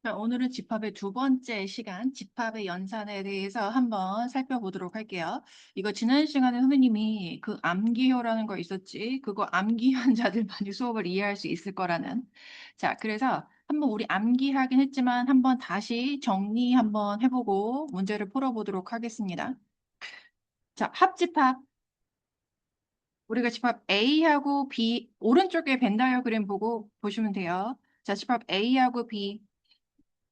자, 오늘은 집합의 두 번째 시간, 집합의 연산에 대해서 한번 살펴보도록 할게요. 이거 지난 시간에 선생님이 그 암기효라는 거 있었지? 그거 암기한 자들만이 수업을 이해할 수 있을 거라는. 자, 그래서 한번 우리 암기하긴 했지만 한번 다시 정리 한번 해보고 문제를 풀어보도록 하겠습니다. 자, 합집합. 우리가 집합 A하고 B, 오른쪽에 벤 다이어그램 보고 보시면 돼요. 자, 집합 A하고 B.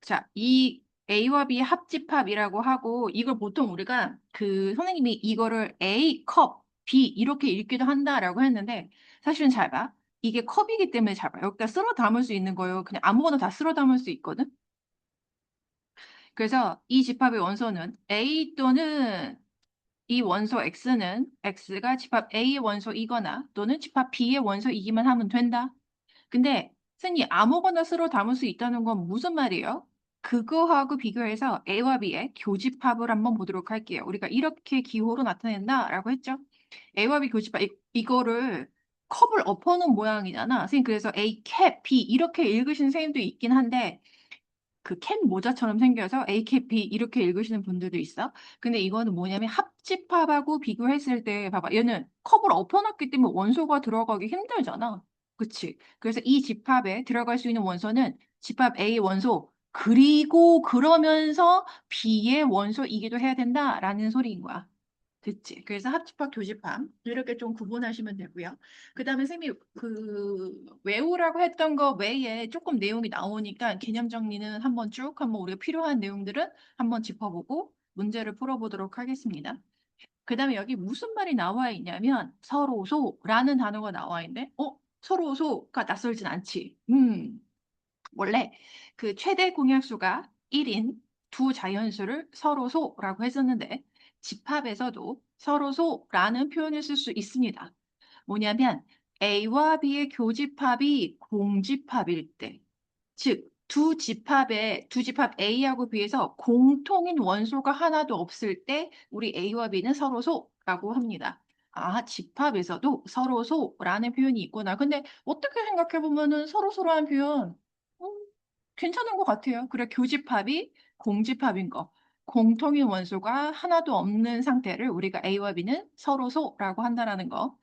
자, 이 A와 B 합집합이라고 하고 이걸 보통 우리가 그 선생님이 이거를 A 컵, B 이렇게 읽기도 한다라고 했는데 사실은 잘 봐. 이게 컵이기 때문에 잘 봐. 여기다 쓸어 담을 수 있는 거예요. 그냥 아무거나 다 쓸어 담을 수 있거든. 그래서 이 집합의 원소는 A 또는 이 원소 X는 X가 집합 A의 원소이거나 또는 집합 B의 원소이기만 하면 된다. 근데 선생님 아무거나 쓸어 담을 수 있다는 건 무슨 말이에요? 그거하고 비교해서 A와 B의 교집합을 한번 보도록 할게요. 우리가 이렇게 기호로 나타낸다라고 했죠. A와 B 교집합 이거를 컵을 엎어놓은 모양이잖아. 선생님 그래서 A 캡 B 이렇게 읽으시는 선생님도 있긴 한데 그 캔 모자처럼 생겨서 AKP 이렇게 읽으시는 분들도 있어. 근데 이거는 뭐냐면 합집합하고 비교했을 때 봐봐. 얘는 컵을 엎어놨기 때문에 원소가 들어가기 힘들잖아. 그치? 그래서 이 집합에 들어갈 수 있는 원소는 집합 A 원소 그리고 그러면서 B의 원소이기도 해야 된다라는 소리인 거야. 됐지? 그래서 합집합, 교집합 이렇게 좀 구분하시면 되고요. 그 다음에 쌤이 그 외우라고 했던 거 외에 조금 내용이 나오니까 개념 정리는 한번 쭉 한번 우리가 필요한 내용들은 한번 짚어보고 문제를 풀어보도록 하겠습니다. 그 다음에 여기 무슨 말이 나와 있냐면 서로소라는 단어가 나와 있는데 서로소가 낯설진 않지. 원래 그 최대 공약수가 1인 두 자연수를 서로소라고 했었는데 집합에서도 서로소라는 표현을 쓸 수 있습니다. 뭐냐면 A와 B의 교집합이 공집합일 때, 즉 두 집합 A하고 B에서 공통인 원소가 하나도 없을 때 우리 A와 B는 서로소라고 합니다. 아, 집합에서도 서로소라는 표현이 있구나. 근데 어떻게 생각해 보면은 서로소라는 표현 괜찮은 것 같아요. 그래, 교집합이 공집합인 거. 공통인 원소가 하나도 없는 상태를 우리가 A와 B는 서로소라고 한다라는 거.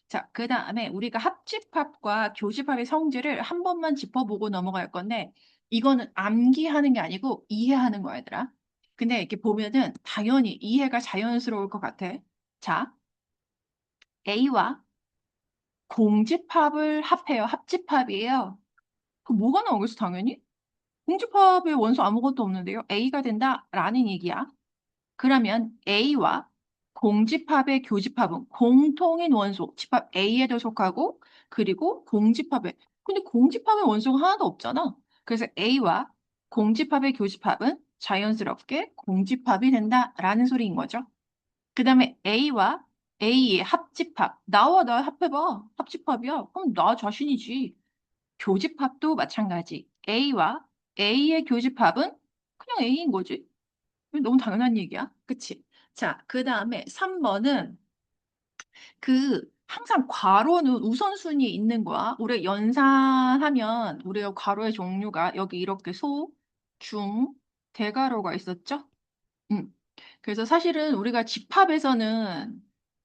자, 그 다음에 우리가 합집합과 교집합의 성질을 한 번만 짚어보고 넘어갈 건데, 이거는 암기하는 게 아니고 이해하는 거야, 얘들아. 근데 이렇게 보면은 당연히 이해가 자연스러울 것 같아. 자, A와 공집합을 합해요. 합집합이에요. 그 뭐가 나오겠어, 당연히? 공집합의 원소 아무것도 없는데요. A가 된다라는 얘기야. 그러면 A와 공집합의 교집합은 공통인 원소, 집합 A에도 속하고 그리고 공집합에 근데 공집합의 원소가 하나도 없잖아. 그래서 A와 공집합의 교집합은 자연스럽게 공집합이 된다라는 소리인 거죠. 그 다음에 A와 A의 합집합. 나와 나 합해봐. 합집합이야. 그럼 나 자신이지. 교집합도 마찬가지. A와 A의 교집합은 그냥 A인 거지. 너무 당연한 얘기야. 그치? 자, 그 다음에 3번은 그 항상 괄호는 우선순위에 있는 거야. 우리 연산하면 우리가 괄호의 종류가 여기 이렇게 소, 중, 대괄호가 있었죠? 음. 그래서 사실은 우리가 집합에서는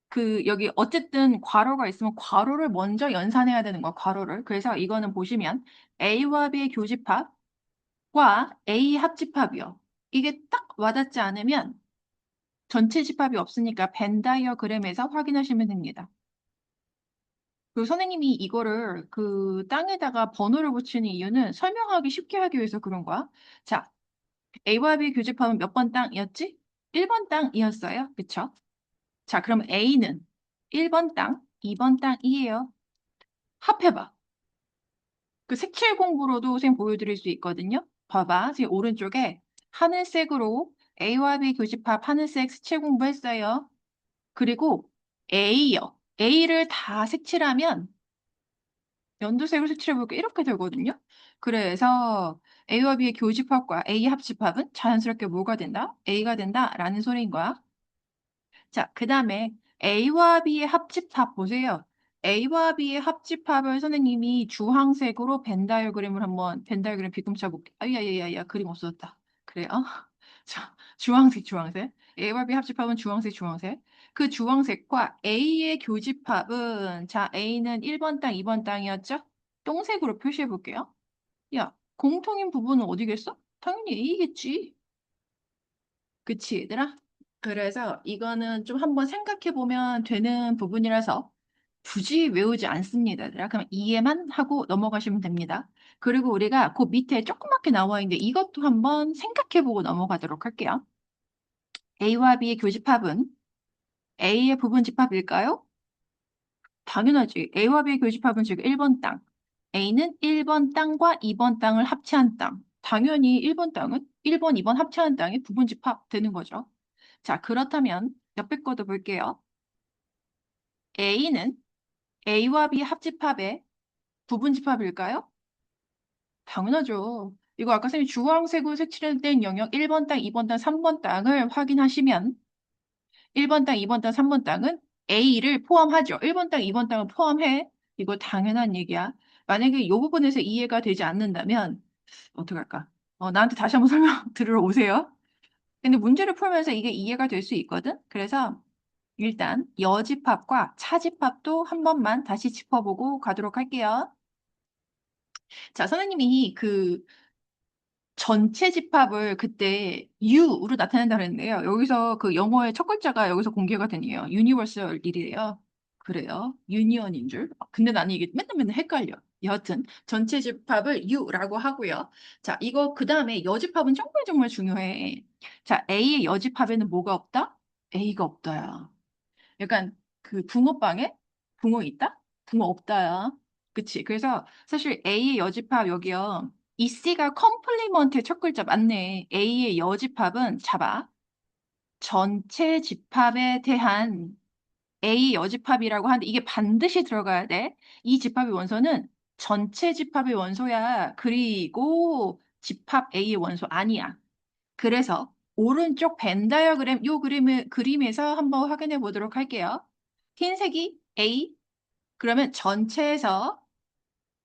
그 여기 어쨌든 괄호가 있으면 괄호를 먼저 연산해야 되는 거야, 괄호를. 그래서 이거는 보시면 A와 B의 교집합과 A 합집합이요. 이게 딱 와닿지 않으면 전체 집합이 없으니까 벤 다이어그램에서 확인하시면 됩니다. 그 선생님이 이거를 그 땅에다가 번호를 붙이는 이유는 설명하기 쉽게 하기 위해서 그런 거야. 자, A와 B 교집합은 몇 번 땅이었지? 1번 땅이었어요. 그쵸? 자, 그럼 A는 1번 땅, 2번 땅이에요. 합해봐. 그 색칠 공부로도 선생님 보여드릴 수 있거든요. 봐봐. 지금 오른쪽에 하늘색으로 A와 B 교집합 하늘색 색칠 공부했어요. 그리고 A요. A를 다 색칠하면 연두색으로 색칠해볼게 이렇게 되거든요. 그래서 A와 B의 교집합과 A 합집합은 자연스럽게 뭐가 된다? A가 된다라는 소리인 거야. 자, 그 다음에 A와 B의 합집합 보세요. A와 B의 합집합을 선생님이 주황색으로 벤 다이어그램 비꿈쳐 볼게. 아야야야야, 그림 없어졌다. 그래요? 자, 주황색. A와 B 합집합은 주황색. 그 주황색과 A의 교집합은, 자, A는 1번 땅, 2번 땅이었죠? 동색으로 표시해 볼게요. 야, 공통인 부분은 어디겠어? 당연히 A겠지. 그치, 얘들아? 그래서 이거는 좀 한번 생각해 보면 되는 부분이라서 굳이 외우지 않습니다, 얘들아. 그럼 이해만 하고 넘어가시면 됩니다. 그리고 우리가 그 밑에 조그맣게 나와 있는데 이것도 한번 생각해 보고 넘어가도록 할게요. A와 B의 교집합은 A의 부분집합일까요? 당연하지. A와 B의 교집합은 지금 1번 땅. A는 1번 땅과 2번 땅을 합체한 땅. 당연히 1번 땅은 1번, 2번 합체한 땅이 부분집합 되는 거죠. 자, 그렇다면 옆에 것도 볼게요. A는 A와 B 합집합의 부분집합일까요? 당연하죠. 이거 아까 선생님이 주황색으로 색칠된 영역 1번 땅, 2번 땅, 3번 땅을 확인하시면 1번 땅, 2번 땅, 3번 땅은 A를 포함하죠. 1번 땅, 2번 땅을 포함해. 이거 당연한 얘기야. 만약에 이 부분에서 이해가 되지 않는다면 어떡할까? 나한테 다시 한번 설명 들으러 오세요. 근데 문제를 풀면서 이게 이해가 될 수 있거든. 그래서 일단 여집합과 차집합도 한 번만 다시 짚어보고 가도록 할게요. 자, 선생님이 그 전체 집합을 그때 U로 나타낸다 그랬는데요. 여기서 그 영어의 첫 글자가 여기서 공개가 되네요. 유니버설이래요. 그래요. 유니언인 줄. 근데 나는 이게 맨날 헷갈려. 여하튼 전체 집합을 U라고 하고요. 자, 이거 그 다음에 여집합은 정말 중요해. 자, A의 여집합에는 뭐가 없다? A가 없다야. 약간 그 붕어빵에 붕어 있다? 붕어 없다야. 그치? 그래서 사실 A의 여집합 여기요. 이 C가 컴플리먼트의 첫 글자 맞네. A의 여집합은 잡아. 전체 집합에 대한 A 여집합이라고 하는데 이게 반드시 들어가야 돼. 이 집합의 원소는 전체 집합의 원소야. 그리고 집합 A의 원소 아니야. 그래서 오른쪽 벤 다이어그램 요 그림에서 한번 확인해 보도록 할게요. 흰색이 A, 그러면 전체에서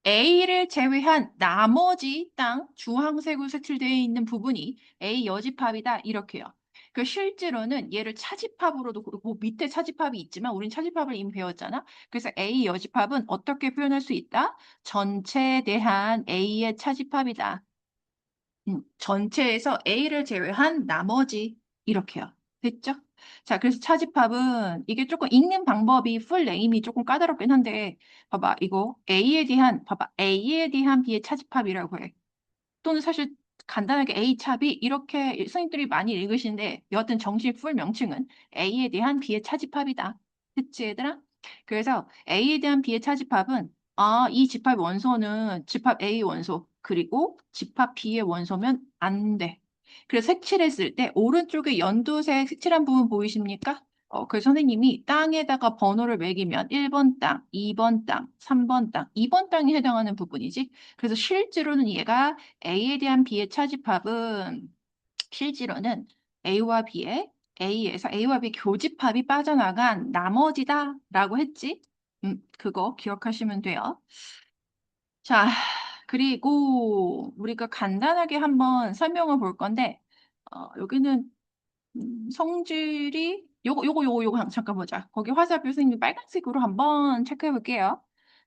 A를 제외한 나머지 땅 주황색으로 색칠되어 있는 부분이 A 여집합이다 이렇게요. 그 실제로는 얘를 차집합으로도 뭐 밑에 차집합이 있지만 우린 차집합을 이미 배웠잖아. 그래서 A 여집합은 어떻게 표현할 수 있다? 전체에 대한 A의 차집합이다. 전체에서 A를 제외한 나머지 이렇게요. 됐죠? 자, 그래서 차집합은 이게 조금 읽는 방법이 풀 네임이 조금 까다롭긴 한데 봐봐, 이거 A에 대한 B의 차집합이라고 해. 또는 사실 간단하게 A 찹이 이렇게 선생님들이 많이 읽으시는데 여하튼 정식 풀 명칭은 A에 대한 B의 차집합이다. 됐지, 얘들아? 그래서 A에 대한 B의 차집합은 이 집합 원소는 집합 A 원소 그리고 집합 B의 원소면 안 돼. 그래서 색칠했을 때 오른쪽에 연두색 색칠한 부분 보이십니까? 그 선생님이 땅에다가 번호를 매기면 1번 땅, 2번 땅, 3번 땅, 2번 땅이 해당하는 부분이지. 그래서 실제로는 얘가 A에 대한 B의 차집합은 실제로는 A와 B의 A에서 A와 B 교집합이 빠져나간 나머지다라고 했지. 그거 기억하시면 돼요. 자, 그리고 우리가 간단하게 한번 설명을 볼 건데 여기는 성질이 요거 잠깐 보자. 거기 화살표 선생님이 빨간색으로 한번 체크해 볼게요.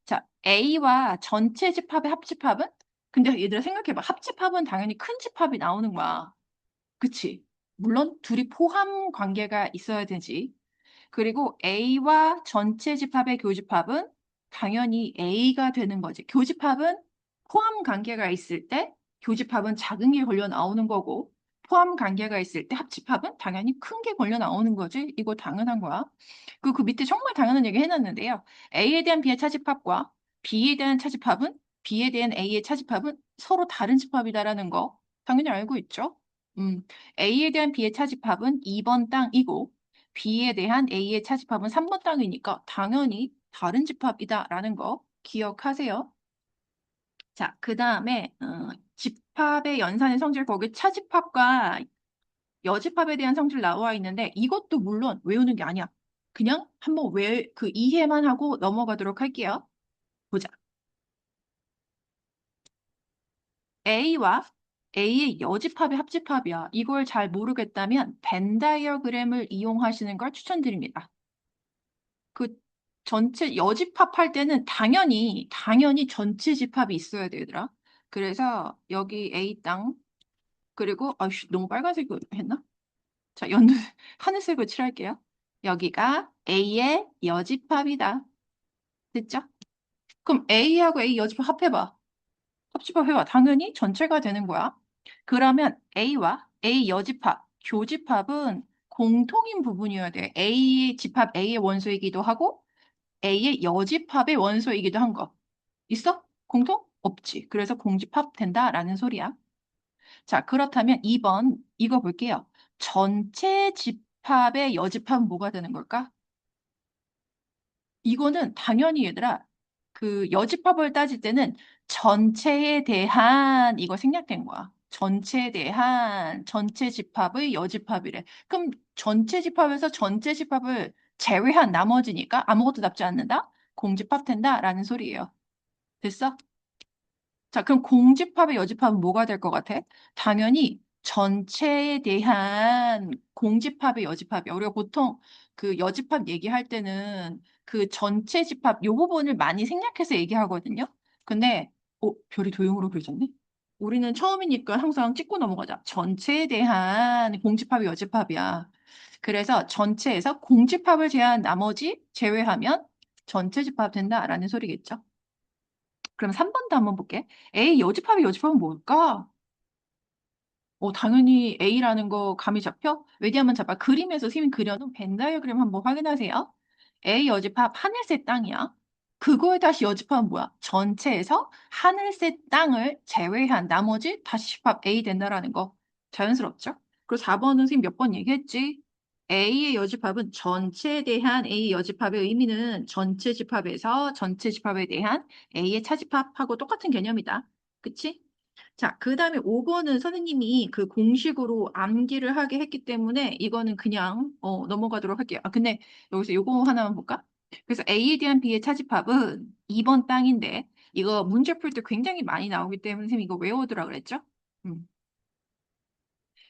자, A와 전체 집합의 합집합은? 근데 얘들아 생각해봐. 합집합은 당연히 큰 집합이 나오는 거야. 그치? 물론 둘이 포함 관계가 있어야 되지. 그리고 A와 전체 집합의 교집합은 당연히 A가 되는 거지. 교집합은 포함 관계가 있을 때 교집합은 작은 게 걸려 나오는 거고 포함 관계가 있을 때 합집합은 당연히 큰 게 걸려 나오는 거지. 이거 당연한 거야. 그 밑에 정말 당연한 얘기 해놨는데요. A에 대한 B의 차집합과 B에 대한 차집합은 B에 대한 A의 차집합은 서로 다른 집합이다라는 거 당연히 알고 있죠. A에 대한 B의 차집합은 2번 땅이고 B에 대한 A의 차집합은 3번 땅이니까 당연히 다른 집합이다라는 거 기억하세요. 자, 그 다음에 집합의 연산의 성질 거기 차집합과 여집합에 대한 성질 나와 있는데 이것도 물론 외우는 게 아니야. 그냥 한번 이해만 하고 넘어가도록 할게요. 보자. A와 A의 여집합의 합집합이야. 이걸 잘 모르겠다면 벤 다이어그램을 이용하시는 걸 추천드립니다. 그 전체 여집합 할 때는 당연히 전체 집합이 있어야 되더라. 그래서 여기 A 땅, 그리고, 아이씨, 너무 빨간색으로 했나? 자, 하늘색으로 칠할게요. 여기가 A의 여집합이다. 됐죠? 그럼 A하고 A 여집합 합해봐. 합집합 해봐. 당연히 전체가 되는 거야. 그러면 A와 A 여집합, 교집합은 공통인 부분이어야 돼. A의 집합 A의 원소이기도 하고 A의 여집합의 원소이기도 한 거. 있어? 공통? 없지. 그래서 공집합 된다라는 소리야. 자, 그렇다면 2번 이거 볼게요. 전체 집합의 여집합은 뭐가 되는 걸까? 이거는 당연히 얘들아, 그 여집합을 따질 때는 전체에 대한 이거 생략된 거야. 전체에 대한 전체 집합의 여집합이래. 그럼 전체 집합에서 전체 집합을 제외한 나머지니까 아무것도 남지 않는다? 공집합 된다라는 소리예요. 됐어? 자, 그럼 공집합의 여집합은 뭐가 될 것 같아? 당연히 전체에 대한 공집합의 여집합이야. 우리가 보통 그 여집합 얘기할 때는 그 전체 집합 요 부분을 많이 생략해서 얘기하거든요. 근데 별이 도형으로 그려졌네. 우리는 처음이니까 항상 찍고 넘어가자. 전체에 대한 공집합의 여집합이야. 그래서 전체에서 공집합을 제한 나머지 제외하면 전체 집합 된다라는 소리겠죠. 그럼 3번도 한번 볼게. A 여집합의 여집합은 뭘까? 당연히 A라는 거 감이 잡혀? 왜냐하면 잡아 그림에서 선생님이 그려놓은 벤 다이어그램 한번 확인하세요. A 여집합 하늘색 땅이야. 그거에 다시 여집합은 뭐야? 전체에서 하늘색 땅을 제외한 나머지 다시 집합 A 된다라는 거. 자연스럽죠? 그리고 4번은 선생님 몇 번 얘기했지? A의 여집합은 전체에 대한 A 여집합의 의미는 전체 집합에서 전체 집합에 대한 A의 차집합하고 똑같은 개념이다. 그치? 자, 그 다음에 5번은 선생님이 그 공식으로 암기를 하게 했기 때문에 이거는 그냥 넘어가도록 할게요. 아, 근데 여기서 요거 하나만 볼까? 그래서 A에 대한 B의 차집합은 2번 땅인데 이거 문제 풀 때 굉장히 많이 나오기 때문에 선생님 이거 외워두라 그랬죠? 음.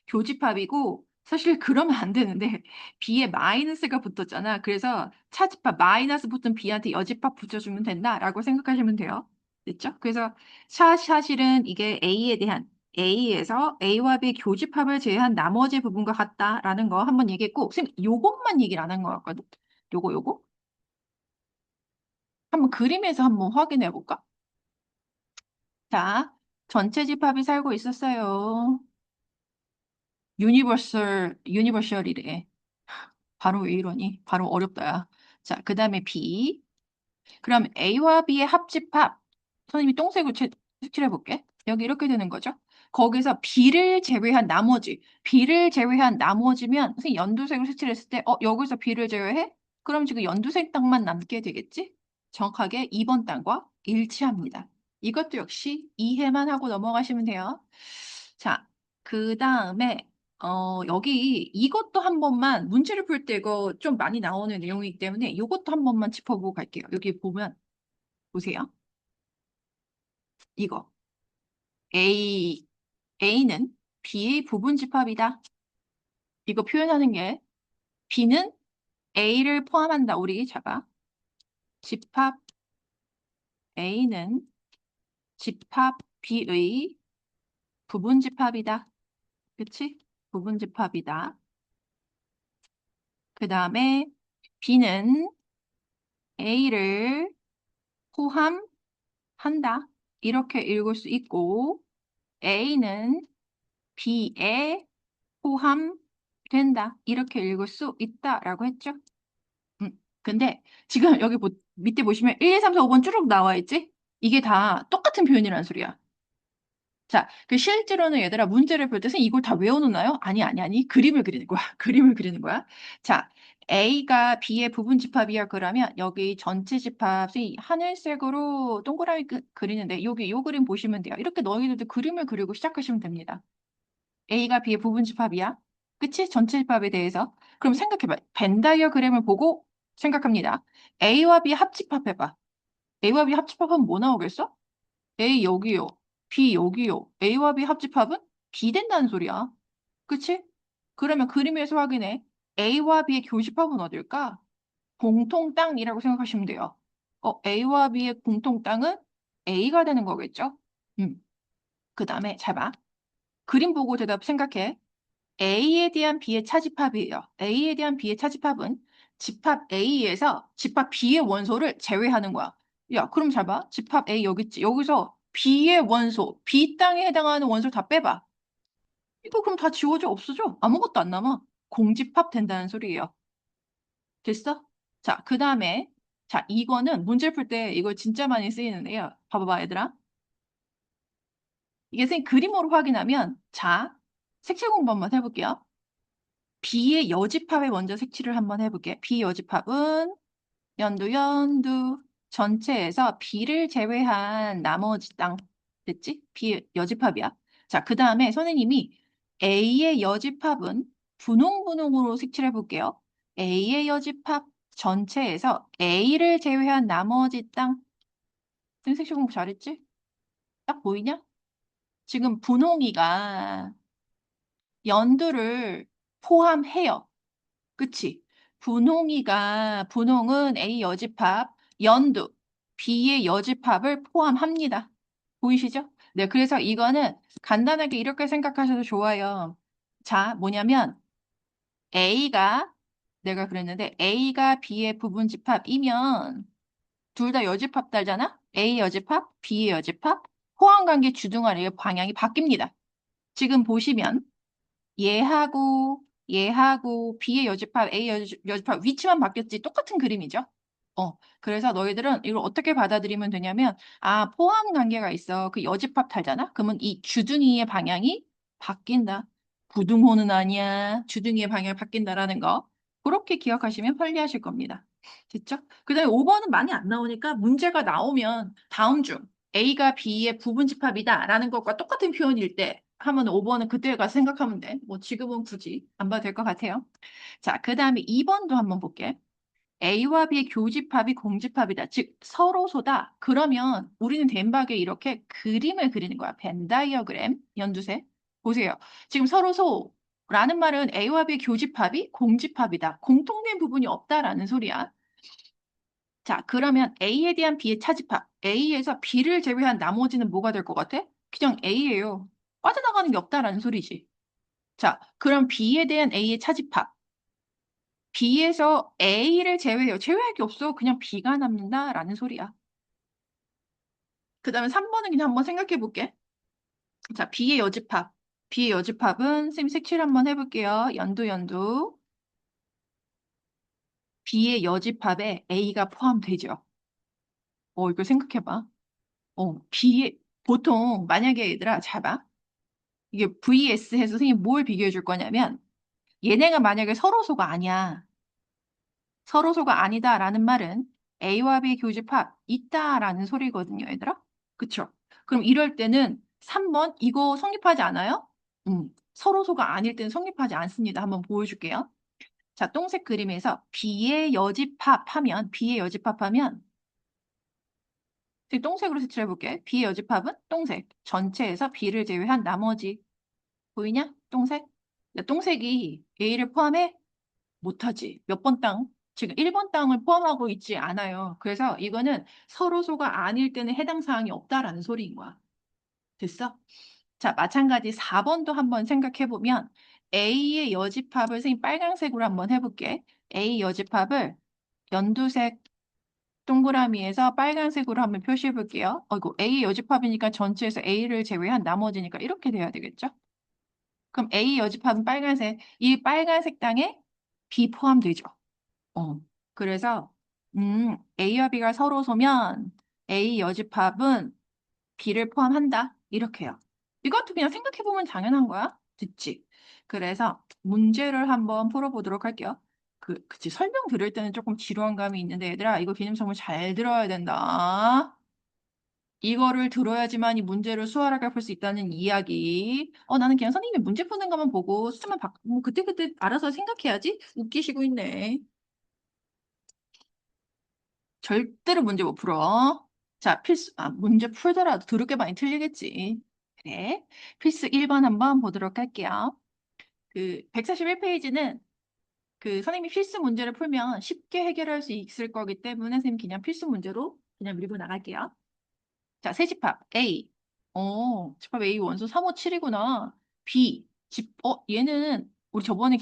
교집합이고 사실 그러면 안 되는데 B에 마이너스가 붙었잖아. 그래서 차집합 마이너스 붙은 B한테 여집합 붙여주면 된다라고 생각하시면 돼요. 됐죠? 그래서 사실은 이게 A에서 A와 B 교집합을 제외한 나머지 부분과 같다라는 거 한번 얘기했고 선생님 요것만 얘기를 안 한 것 같거든. 요거 한번 그림에서 한번 확인해 볼까? 자, 전체 집합이 살고 있었어요. 유니버셜이래. 바로 왜 이러니? 바로 어렵다, 야. 자, 그 다음에 B. 그럼 A와 B의 합집합. 선생님이 똥색으로 색칠해볼게. 여기 이렇게 되는 거죠. 거기서 B를 제외한 나머지면, 선생님 연두색으로 색칠했을 때, 여기서 B를 제외해? 그럼 지금 연두색 땅만 남게 되겠지? 정확하게 2번 땅과 일치합니다. 이것도 역시 이해만 하고 넘어가시면 돼요. 자, 그 다음에 여기 이것도 한 번만 문제를 풀 때 이거 좀 많이 나오는 내용이기 때문에 이것도 한 번만 짚어보고 갈게요. 여기 보면 보세요. 이거 A A는 B의 부분 집합이다. 이거 표현하는 게 B는 A를 포함한다. 우리 잡아. 집합 A는 집합 B의 부분 집합이다. 그치? 부분 집합이다. 그 다음에 B는 A를 포함한다. 이렇게 읽을 수 있고 A는 B에 포함된다. 이렇게 읽을 수 있다라고 했죠. 근데 지금 여기 밑에 보시면 1, 2, 3, 4, 5번 쭉 나와 있지? 이게 다 똑같은 표현이라는 소리야. 자, 그 실제로는 얘들아 문제를 볼 때는 이걸 다 외워놓나요? 아니. 그림을 그리는 거야. 그림을 그리는 거야. 자, A가 B의 부분 집합이야. 그러면 여기 전체 집합이 하늘색으로 동그라미 그리는데 여기 요 그림 보시면 돼요. 이렇게 너희들도 그림을 그리고 시작하시면 됩니다. A가 B의 부분 집합이야. 그치? 전체 집합에 대해서. 그럼 생각해봐. 벤 다이어그램을 보고 생각합니다. A와 B 합집합해봐. A와 B 합집합하면 뭐 나오겠어? A 여기요. B 여기요. A와 B 합집합은 B 된다는 소리야. 그치? 그러면 그림에서 확인해. A와 B의 교집합은 어딜까? 공통 땅이라고 생각하시면 돼요. A와 B의 공통 땅은 A가 되는 거겠죠? 그 다음에 잘 봐. 그림 보고 대답 생각해. A에 대한 B의 차집합이에요. A에 대한 B의 차집합은 집합 A에서 집합 B의 원소를 제외하는 거야. 야, 그럼 잘 봐. 집합 A 여기 있지. 여기서 B의 원소, B 땅에 해당하는 원소를 다 빼봐. 이거 그럼 다 지워져 없어져. 아무것도 안 남아. 공집합 된다는 소리예요. 됐어? 자, 그 다음에 자, 이거는 문제 풀 때 이거 진짜 많이 쓰이는데요. 봐봐봐, 얘들아. 이게 선생님 그림으로 확인하면 자, 색칠 공부 한번 해볼게요. B의 여집합에 먼저 색칠을 한번 해볼게. B 여집합은 연두 전체에서 B를 제외한 나머지 땅. 됐지? B 여집합이야. 자, 그 다음에 선생님이 A의 여집합은 분홍분홍으로 색칠해 볼게요. A의 여집합 전체에서 A를 제외한 나머지 땅. 선생님 색칠 공부 잘했지? 딱 보이냐? 지금 분홍이가 연두를 포함해요. 그치? 분홍은 A 여집합, 연두, B의 여집합을 포함합니다. 보이시죠? 네, 그래서 이거는 간단하게 이렇게 생각하셔도 좋아요. 자, 뭐냐면 A가, 내가 그랬는데 A가 B의 부분집합이면 둘 다 여집합 달잖아? A 여집합, B의 여집합, 호환관계 주둥아리의 방향이 바뀝니다. 지금 보시면 얘하고 B의 여집합, A 여집합 위치만 바뀌었지 똑같은 그림이죠. 그래서 너희들은 이걸 어떻게 받아들이면 되냐면, 아, 포함 관계가 있어. 그 여집합 탈잖아? 그러면 이 주둥이의 방향이 바뀐다. 부등호는 아니야. 주둥이의 방향이 바뀐다라는 거. 그렇게 기억하시면 편리하실 겁니다. 됐죠? 그 다음에 5번은 많이 안 나오니까 문제가 나오면 다음 중 A가 B의 부분집합이다라는 것과 똑같은 표현일 때 하면 5번은 그때 가서 생각하면 돼. 뭐 지금은 굳이 안 봐도 될 것 같아요. 자, 그 다음에 2번도 한번 볼게. A와 B의 교집합이 공집합이다. 즉 서로소다. 그러면 우리는 덴박에 이렇게 그림을 그리는 거야. 벤 다이어그램 연두색. 보세요. 지금 서로소라는 말은 A와 B의 교집합이 공집합이다. 공통된 부분이 없다라는 소리야. 자, 그러면 A에 대한 B의 차집합. A에서 B를 제외한 나머지는 뭐가 될 것 같아? 그냥 A예요. 빠져나가는 게 없다라는 소리지. 자, 그럼 B에 대한 A의 차집합. B에서 A를 제외해요. 제외할 게 없어. 그냥 B가 남는다라는 소리야. 그 다음에 3번은 그냥 한번 생각해 볼게. 자, B의 여집합. B의 여집합은 쌤 색칠 한번 해볼게요. 연두. B의 여집합에 A가 포함되죠. 이거 생각해봐. 보통 만약에 얘들아 잘 봐. 이게 vs 해서 선생님 뭘 비교해 줄 거냐면 얘네가 만약에 서로소가 아니야. 서로소가 아니다라는 말은 A와 B 교집합 있다라는 소리거든요, 얘들아. 그쵸? 그럼 이럴 때는 3번 이거 성립하지 않아요? 서로소가 아닐 때는 성립하지 않습니다. 한번 보여줄게요. 자, 똥색 그림에서 B의 여집합하면 똥색으로 색칠해볼게. B의 여집합은 똥색. 전체에서 B를 제외한 나머지. 보이냐? 똥색? 똥색이 A를 포함해? 못하지. 몇 번 땅? 지금 1번 땅을 포함하고 있지 않아요. 그래서 이거는 서로소가 아닐 때는 해당 사항이 없다라는 소리인 거야. 됐어? 자, 마찬가지 4번도 한번 생각해보면 A의 여집합을 선생님 빨간색으로 한번 해볼게. A 여집합을 연두색 동그라미에서 빨간색으로 한번 표시해볼게요. 이거 A 여집합이니까 전체에서 A를 제외한 나머지니까 이렇게 돼야 되겠죠? 그럼 A 여집합은 빨간색. 이 빨간색 땅에 B 포함되죠. 그래서 A와 B가 서로 소면 A 여집합은 B를 포함한다. 이렇게요. 이것도 그냥 생각해보면 당연한 거야. 듣지? 그래서 문제를 한번 풀어보도록 할게요. 그치. 설명 들을 때는 조금 지루한 감이 있는데 얘들아 이거 개념 정말 잘 들어야 된다. 이거를 들어야지만 이 문제를 수월하게 풀 수 있다는 이야기. 나는 그냥 선생님이 문제 푸는 것만 보고 뭐 그때그때 알아서 생각해야지. 웃기시고 있네. 절대로 문제 못 풀어. 자, 문제 풀더라도 더럽게 많이 틀리겠지. 그래. 필수 1번 한번 보도록 할게요. 그 141페이지는 그 선생님이 필수 문제를 풀면 쉽게 해결할 수 있을 거기 때문에 선생님 그냥 필수 문제로 그냥 밀고 나갈게요. 자, 세 집합 A. 집합 A 원소 357이구나. B. 얘는 우리 저번에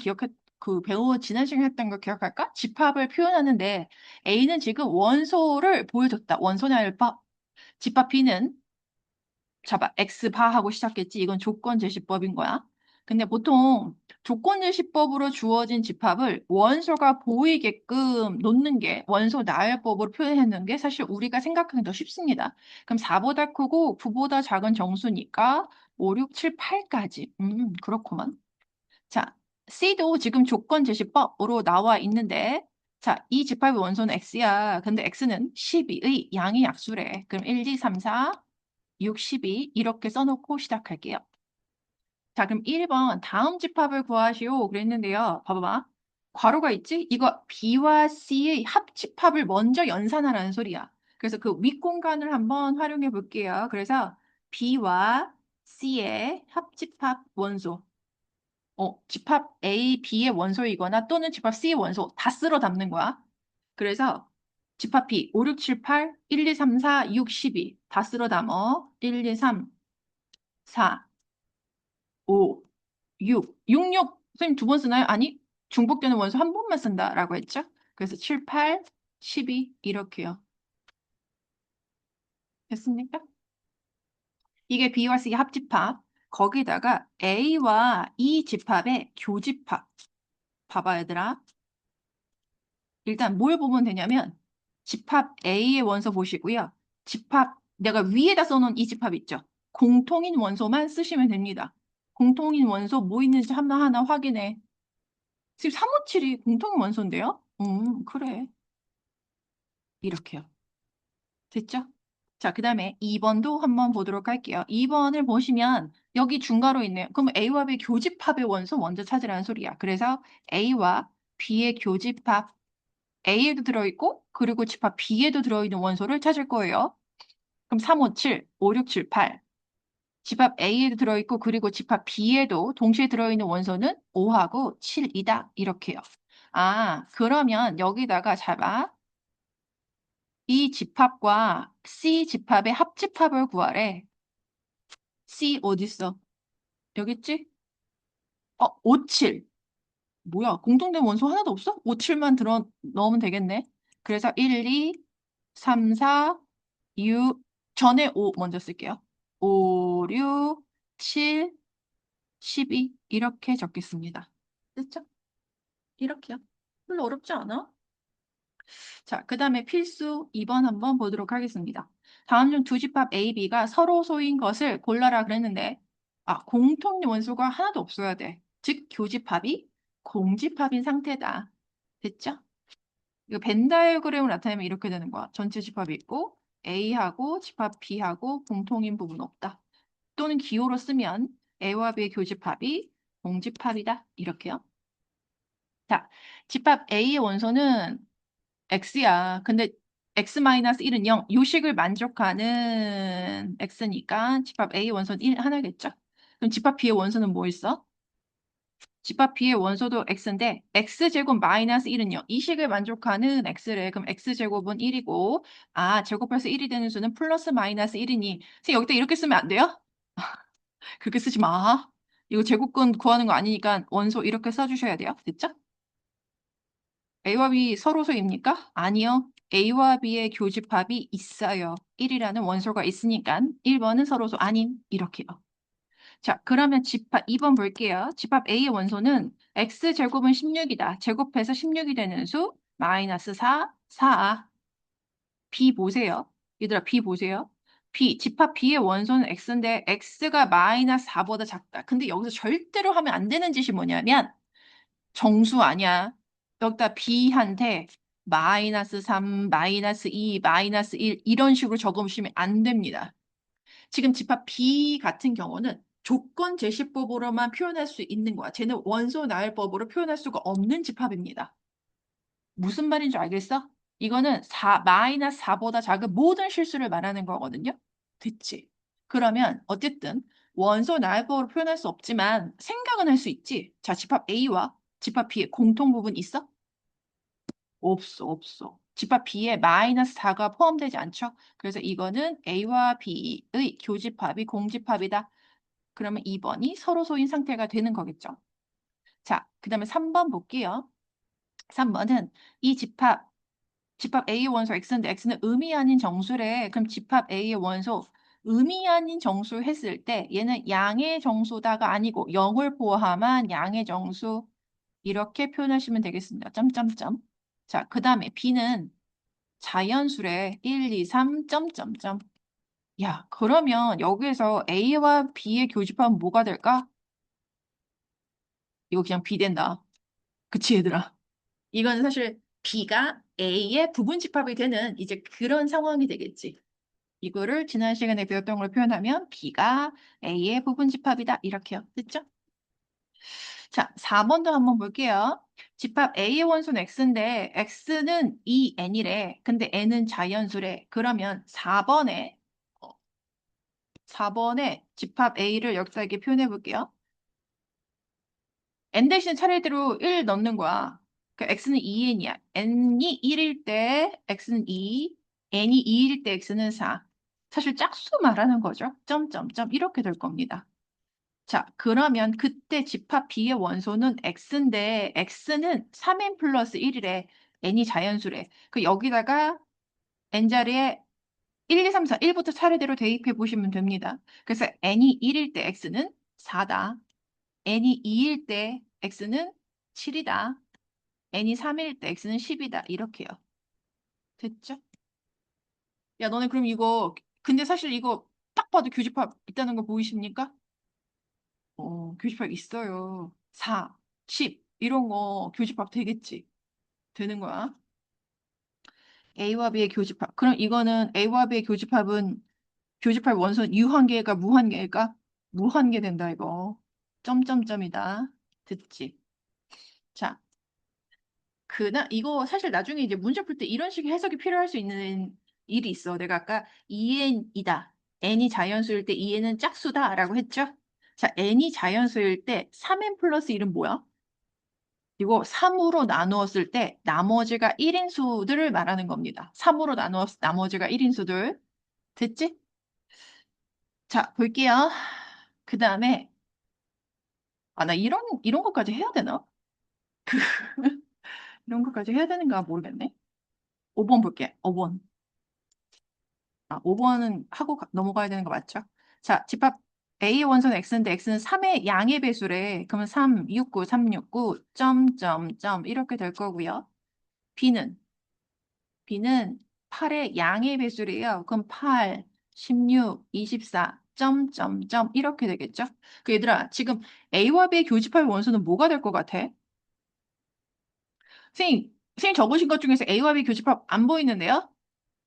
지난 시간에 했던 거 기억할까? 집합을 표현하는데 A는 지금 원소를 보여줬다. 원소냐 알바. 집합 B는 X바 하고 시작했지. 이건 조건 제시법인 거야. 근데 보통 조건 제시법으로 주어진 집합을 원소가 보이게끔 놓는 게 원소 나열법으로 표현하는 게 사실 우리가 생각하기 더 쉽습니다. 그럼 4보다 크고 9보다 작은 정수니까 5, 6, 7, 8까지. 그렇구만. 자, C도 지금 조건 제시법으로 나와 있는데 자, 이 집합의 원소는 X야. 근데 X는 12의 양의 약수래. 그럼 1, 2, 3, 4, 62 이렇게 써놓고 시작할게요. 자, 그럼 1번 다음 집합을 구하시오 그랬는데요. 봐봐봐. 괄호가 있지? 이거 B와 C의 합집합을 먼저 연산하라는 소리야. 그래서 그 윗공간을 한번 활용해 볼게요. 그래서 B와 C의 합집합 원소. 집합 A, B의 원소이거나 또는 집합 C의 원소 다 쓸어 담는 거야. 그래서 집합 B 5, 6, 7, 8, 1, 2, 3, 4, 6, 12 다 쓸어 담어. 1, 2, 3, 4, 5, 6. 6, 6. 선생님 두 번 쓰나요? 아니, 중복되는 원소 한 번만 쓴다라고 했죠? 그래서 7, 8, 12 이렇게요. 됐습니까? 이게 B와 C의 합집합. 거기다가 A와 E 집합의 교집합. 봐봐 얘들아. 일단 뭘 보면 되냐면 집합 A의 원소 보시고요. 내가 위에다 써놓은 이 집합 있죠? 공통인 원소만 쓰시면 됩니다. 공통인 원소 뭐 있는지 하나하나 확인해. 지금 357이 공통인 원소인데요? 그래. 이렇게요. 됐죠? 자, 그 다음에 2번도 한번 보도록 할게요. 2번을 보시면 여기 중괄호 있네요. 그럼 A와 B 교집합의 원소 먼저 찾으라는 소리야. 그래서 A와 B의 교집합 A에도 들어있고 그리고 집합 B에도 들어있는 원소를 찾을 거예요. 그럼 357, 5, 6, 7, 8. 집합 A에도 들어있고 그리고 집합 B에도 동시에 들어있는 원소는 5하고 7이다. 이렇게요. 아, 그러면 여기다가 잡아. 이 집합과 C 집합의 합집합을 구하래. C 어딨어? 여기 있지? 57. 뭐야? 공통된 원소 하나도 없어? 57만 넣으면 되겠네. 그래서 1, 2, 3, 4, 6, 전에 5 먼저 쓸게요. 5, 6, 7, 12 이렇게 적겠습니다. 됐죠? 이렇게요. 별로 어렵지 않아? 자, 그 다음에 필수 2번 한번 보도록 하겠습니다. 다음 중 두 집합 A, B가 서로 소인 것을 골라라 그랬는데 공통 원소가 하나도 없어야 돼. 즉 교집합이 공집합인 상태다. 됐죠? 이거 벤 다이어그램으로 나타내면 이렇게 되는 거야. 전체 집합이 있고 A하고 집합 B하고 공통인 부분 없다. 또는 기호로 쓰면 A와 B의 교집합이 공집합이다. 이렇게요. 자, 집합 A의 원소는 X야. 근데 X-1은 0. 요식을 만족하는 X니까 집합 A 원소는 1 하나겠죠? 그럼 집합 B의 원소는 뭐 있어? 집합 B의 원소도 X인데 X제곱 마이너스 1은요. 이 식을 만족하는 X래. 그럼 X제곱은 1이고 제곱해서 1이 되는 수는 플러스 마이너스 1이니 선생님 여기다 이렇게 쓰면 안 돼요? 그렇게 쓰지 마. 이거 제곱근 구하는 거 아니니까 원소 이렇게 써주셔야 돼요. 됐죠? A와 B 서로소입니까? 아니요. A와 B의 교집합이 있어요. 1이라는 원소가 있으니까 1번은 서로소 아닌 이렇게요. 자, 그러면 2번 볼게요. 집합 A의 원소는 X제곱은 16이다. 제곱해서 16이 되는 수 마이너스 4, 4. B 보세요. 얘들아 B 보세요. 집합 B의 원소는 X인데 X가 마이너스 4보다 작다. 근데 여기서 절대로 하면 안 되는 짓이 뭐냐면 정수 아니야. 여기다 B한테 마이너스 3, 마이너스 2, 마이너스 1 이런 식으로 적으시면 안 됩니다. 지금 집합 B 같은 경우는 조건 제시법으로만 표현할 수 있는 거야. 쟤는 원소 나열법으로 표현할 수가 없는 집합입니다. 무슨 말인 줄 알겠어? 이거는 4, 마이너스 4보다 작은 모든 실수를 말하는 거거든요. 됐지? 그러면 어쨌든 원소 나이버로 표현할 수 없지만 생각은 할 수 있지. 자, 집합 A와 집합 B의 공통 부분 있어? 없어, 없어. 집합 B에 마이너스 4가 포함되지 않죠? 그래서 이거는 A와 B의 교집합이 공집합이다. 그러면 2번이 서로 소인 상태가 되는 거겠죠. 자, 그 다음에 3번 볼게요. 3번은 이 집합 A의 원소 X인데 X는 음이 아닌 정수래. 그럼 집합 A의 원소 음이 아닌 정수 했을 때 얘는 양의 정수다가 아니고 0을 포함한 양의 정수 이렇게 표현하시면 되겠습니다. 점점점. 자, 그 다음에 B는 자연수래. 1, 2, 3, 점점점. 야, 그러면 여기에서 A와 B의 교집합은 뭐가 될까? 이거 그냥 B 된다. 그치, 얘들아? 이건 사실 B가 A의 부분 집합이 되는 이제 그런 상황이 되겠지. 이거를 지난 시간에 배웠던 걸 표현하면 B가 A의 부분 집합이다. 이렇게요. 됐죠? 자, 4번도 한번 볼게요. 집합 A의 원소는 X인데 X는 2N이래. 근데 N은 자연수래. 그러면 4번에 집합 A를 여기다 표현해 볼게요. N 대신 차례대로 1 넣는 거야. 그 X는 2N이야. N이 1일 때 X는 2, N이 2일 때 X는 4. 사실 짝수 말하는 거죠. 점점점 이렇게 될 겁니다. 자, 그러면 그때 집합 B의 원소는 X인데 X는 3N 플러스 1이래. N이 자연수래. 그 여기다가 N자리에 1, 2, 3, 4, 1부터 차례대로 대입해 보시면 됩니다. 그래서 N이 1일 때 X는 4다. N이 2일 때 X는 7이다. N이 3일 때 X는 10이다. 이렇게요. 됐죠? 야, 너네 그럼 이거, 근데 사실 이거 딱 봐도 교집합 있다는 거 보이십니까? 교집합 있어요. 4, 10 이런 거 교집합 되겠지. 되는 거야. A와 B의 교집합. 그럼 이거는 A와 B의 교집합은 교집합 원소는 유한계일까 무한계일까? 무한계 된다 이거. 점점점이다. 됐지? 자, 이거 사실 나중에 이제 문제 풀 때 이런 식의 해석이 필요할 수 있는 일이 있어. 내가 아까 2n이다. n이 자연수일 때 2n은 짝수다라고 했죠? 자, n이 자연수일 때 3n 플러스 1은 뭐야? 이거 3으로 나누었을 때 나머지가 1인수들을 말하는 겁니다. 3으로 나누었을 때 나머지가 1인수들. 됐지? 자, 볼게요. 그 다음에, 나 이런 것까지 해야 되나? 이런 것까지 해야 되는가 모르겠네. 5번 볼게. 5번. 5번은 하고 넘어가야 되는 거 맞죠? 자, 집합 A 원소는 X인데 X는 3의 양의 배수래. 그러면 3, 6, 9, 3, 6, 9, 이렇게 될 거고요. B는 8의 양의 배수래요. 그럼 8, 16, 24, 이렇게 되겠죠? 그 얘들아, 지금 A와 B의 교집합의 원소는 뭐가 될 것 같아? 선생님 적으신 것 중에서 A와 B 교집합 안 보이는데요?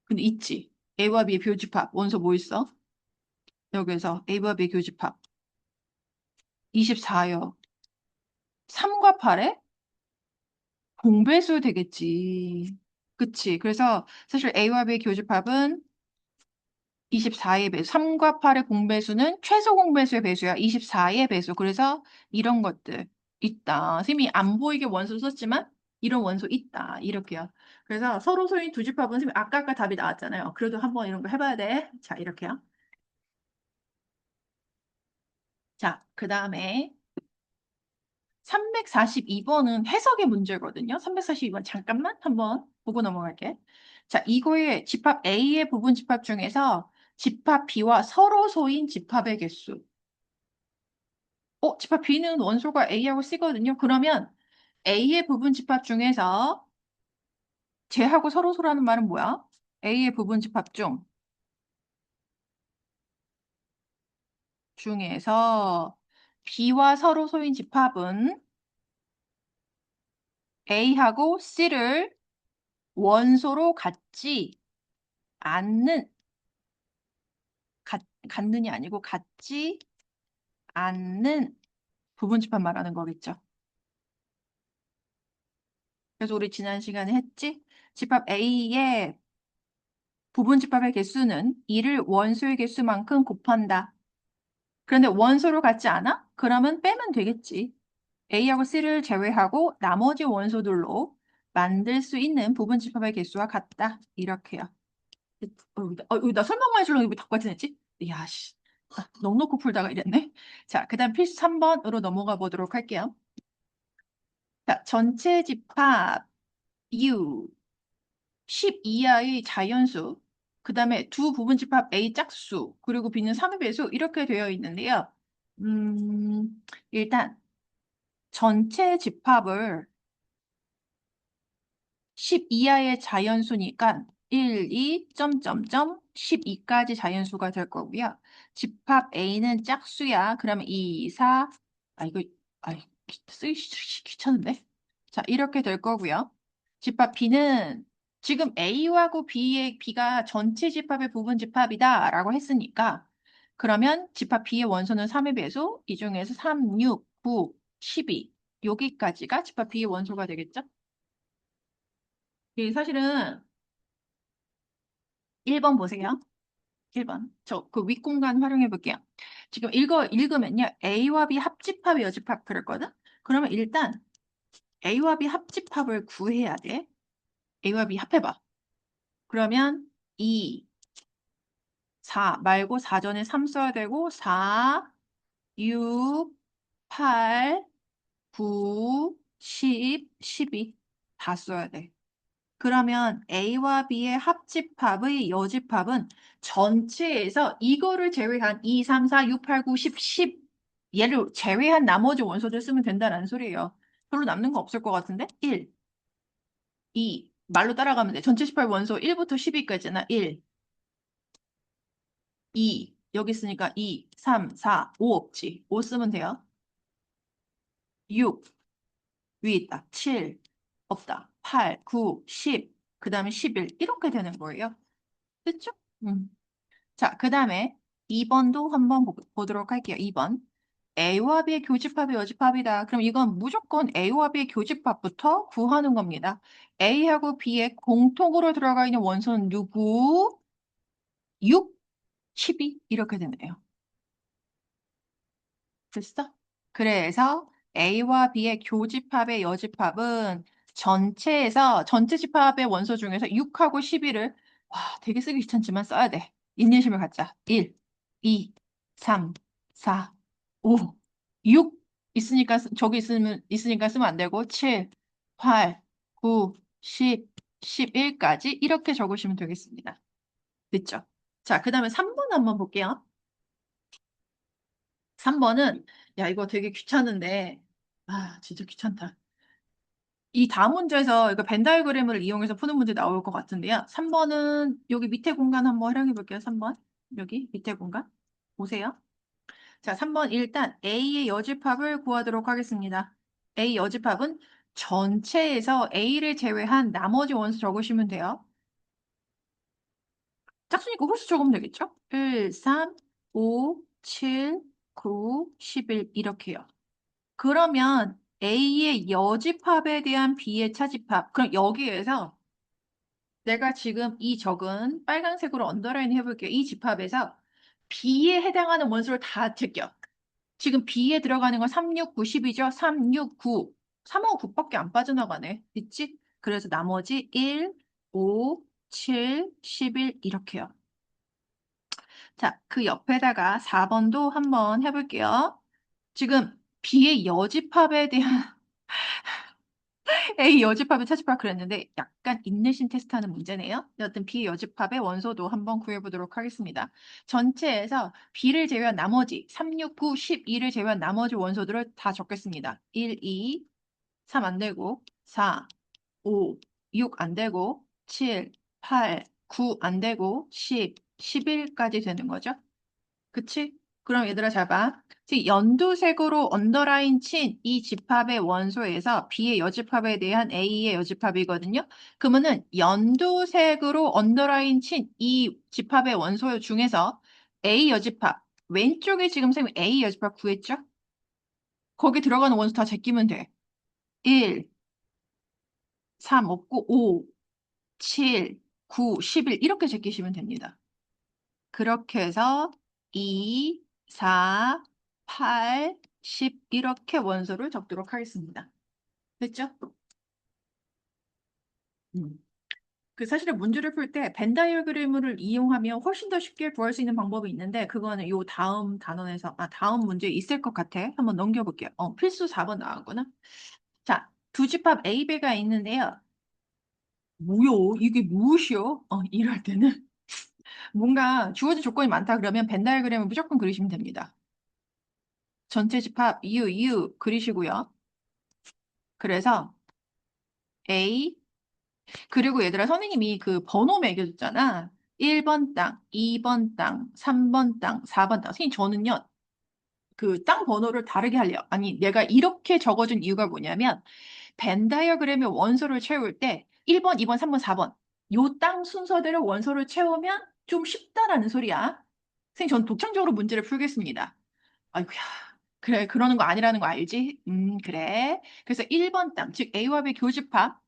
근데 있지. A와 B의 교집합 원소 뭐 있어? 여기서 A와 B 교집합 24요. 3과 8의 공배수 되겠지. 그치. 그래서 사실 A와 B 교집합은 24의 배수. 3과 8의 공배수는 최소 공배수의 배수야. 24의 배수. 그래서 이런 것들 있다. 선생님이 안 보이게 원소 썼지만 이런 원소 있다. 이렇게요. 그래서 서로 소인 두 집합은 선생님 아까 답이 나왔잖아요. 그래도 한번 이런 거 해봐야 돼. 자, 이렇게요. 자, 그 다음에 342번은 해석의 문제거든요. 342번 잠깐만 한번 보고 넘어갈게. 자, 이거의 집합 A의 부분 집합 중에서 집합 B와 서로 소인 집합의 개수. 집합 B는 원소가 A하고 C거든요. 그러면 A의 부분 집합 중에서 쟤하고 서로 소라는 말은 뭐야? A의 부분 집합 중에서 B와 서로 소인 집합은 A하고 C를 원소로 갖지 않는 갖는이 아니고 갖지 않는 부분집합 말하는 거겠죠. 그래서 우리 지난 시간에 했지? 집합 A의 부분 집합의 개수는 2를 원소의 개수만큼 곱한다. 그런데 원소로 같지 않아? 그러면 빼면 되겠지. A하고 C를 제외하고 나머지 원소들로 만들 수 있는 부분 집합의 개수와 같다. 이렇게요. 나 설명만 해주려고 왜 닭발진 했지? 야, 씨. 넋 놓고 풀다가 이랬네. 자, 그 다음 필수 3번으로 넘어가 보도록 할게요. 자, 전체 집합 U 10 이하의 자연수, 그 다음에 두 부분 집합 A 짝수, 그리고 B는 3의 배수 이렇게 되어 있는데요. 일단 전체 집합을 10 이하의 자연수니까 1, 2, 점점점 12까지 자연수가 될 거고요. 집합 A는 짝수야. 그러면 2, 4, 이거, 쓰기 귀찮은데? 자, 이렇게 될 거고요. 집합 B는 지금 A하고 B가 전체 집합의 부분 집합이다 라고 했으니까 그러면 집합 B의 원소는 3의 배수, 이 중에서 3, 6, 9, 12 여기까지가 집합 B의 원소가 되겠죠? 사실은 1번 보세요. 1번. 저 그 윗공간 활용해 볼게요. 지금 읽으면요. A와 B 합집합, 여집합 그랬거든? 그러면 일단 A와 B 합집합을 구해야 돼. A와 B 합해봐. 그러면 2, 4 말고 4전에 3 써야 되고 4, 6, 8, 9, 10, 12 다 써야 돼. 그러면 A와 B의 합집합의 여집합은 전체에서 이거를 제외한 2, 3, 4, 6, 8, 9, 10, 10 얘를 제외한 나머지 원소들 쓰면 된다는 소리예요. 별로 남는 거 없을 것 같은데? 1, 2 말로 따라가면 돼. 전체 18 원소 1부터 12까지나 1, 2 여기 있으니까 2, 3, 4, 5 없지. 5 쓰면 돼요. 6 위에 있다. 7 없다. 8, 9, 10 그 다음에 11 이렇게 되는 거예요. 됐죠? 자, 그 다음에 2번도 한번 보도록 할게요. 2번. A와 B의 교집합이 여집합이다. 그럼 이건 무조건 A와 B의 교집합부터 구하는 겁니다. A하고 B의 공통으로 들어가 있는 원소는 누구? 6, 12 이렇게 되네요. 됐어? 그래서 A와 B의 교집합의 여집합은 전체 집합의 원소 중에서 6하고 12를 되게 쓰기 귀찮지만 써야 돼. 인내심을 갖자. 1, 2, 3, 4, 5, 6 있으니까 저기 있으니까 쓰면 안 되고 7, 8, 9, 10, 11까지 이렇게 적으시면 되겠습니다. 됐죠? 자, 그 다음에 3번 한번 볼게요. 3번은 야 이거 되게 귀찮은데 진짜 귀찮다. 이 다음 문제에서 이거 벤 다이어그램을 이용해서 푸는 문제 나올 것 같은데요. 3번은 여기 밑에 공간 한번 활용해 볼게요. 3번 여기 밑에 공간 보세요. 자, 3번 일단 A의 여집합을 구하도록 하겠습니다. A 여집합은 전체에서 A를 제외한 나머지 원수 적으시면 돼요. 짝수니까 홀수 적으면 되겠죠? 1, 3, 5, 7, 9, 11 이렇게요. 그러면 A의 여집합에 대한 B의 차집합. 그럼 여기에서 내가 지금 이 적은 빨간색으로 언더라인 해볼게요. 이 집합에서 B에 해당하는 원소를 다 제껴. 지금 B에 들어가는 건 3, 6, 9, 10이죠? 3, 6, 9. 3하고 9밖에 안 빠져나가네. 있지? 그래서 나머지 1, 5, 7, 11 이렇게요. 자, 그 옆에다가 4번도 한번 해볼게요. 지금 B의 여집합에 대한 A 여집합의 차집합 그랬는데 약간 인내심 테스트하는 문제네요. 여튼 B 여집합의 원소도 한번 구해보도록 하겠습니다. 전체에서 B를 제외한 나머지 3, 6, 9, 12를 제외한 나머지 원소들을 다 적겠습니다. 1, 2, 3 안 되고 4, 5, 6 안 되고 7, 8, 9 안 되고 10, 11까지 되는 거죠. 그치? 그럼 얘들아 잘 봐. 지금 연두색으로 언더라인 친 이 집합의 원소에서 B의 여집합에 대한 A의 여집합이거든요. 그러면은 연두색으로 언더라인 친 이 집합의 원소 중에서 A 여집합, 왼쪽에 지금 선생님 A 여집합 구했죠? 거기 들어가는 원소 다 제끼면 돼. 1, 3 없고 5, 7, 9, 11 이렇게 제끼시면 됩니다. 그렇게 해서 2, 4, 8, 10 이렇게 원소를 적도록 하겠습니다. 됐죠? 음. 그 사실은 문제를 풀 때 벤 다이어그램을 이용하면 훨씬 더 쉽게 구할 수 있는 방법이 있는데 그거는 요 다음 단원에서 다음 문제에 있을 것 같아. 한번 넘겨볼게요. 필수 4번 나왔구나. 자, 두 집합 A, B가 있는데요. 뭐요? 이게 무엇이요? 이럴 때는 뭔가 주어진 조건이 많다 그러면 벤 다이어그램을 무조건 그리시면 됩니다. 전체 집합 U 그리시고요. 그래서 A 그리고 얘들아 선생님이 그 번호 매겨줬잖아. 1번 땅, 2번 땅, 3번 땅, 4번 땅. 선생님 저는요. 그 땅 번호를 다르게 하려요. 아니 내가 이렇게 적어준 이유가 뭐냐면 벤 다이어그램의 원소를 채울 때 1번, 2번, 3번, 4번 요 땅 순서대로 원소를 채우면 좀 쉽다라는 소리야. 선생님 저는 독창적으로 문제를 풀겠습니다. 아이고야. 그래 그러는 거 아니라는 거 알지? 그래. 그래서 1번 땅, 즉 A와 B 교집합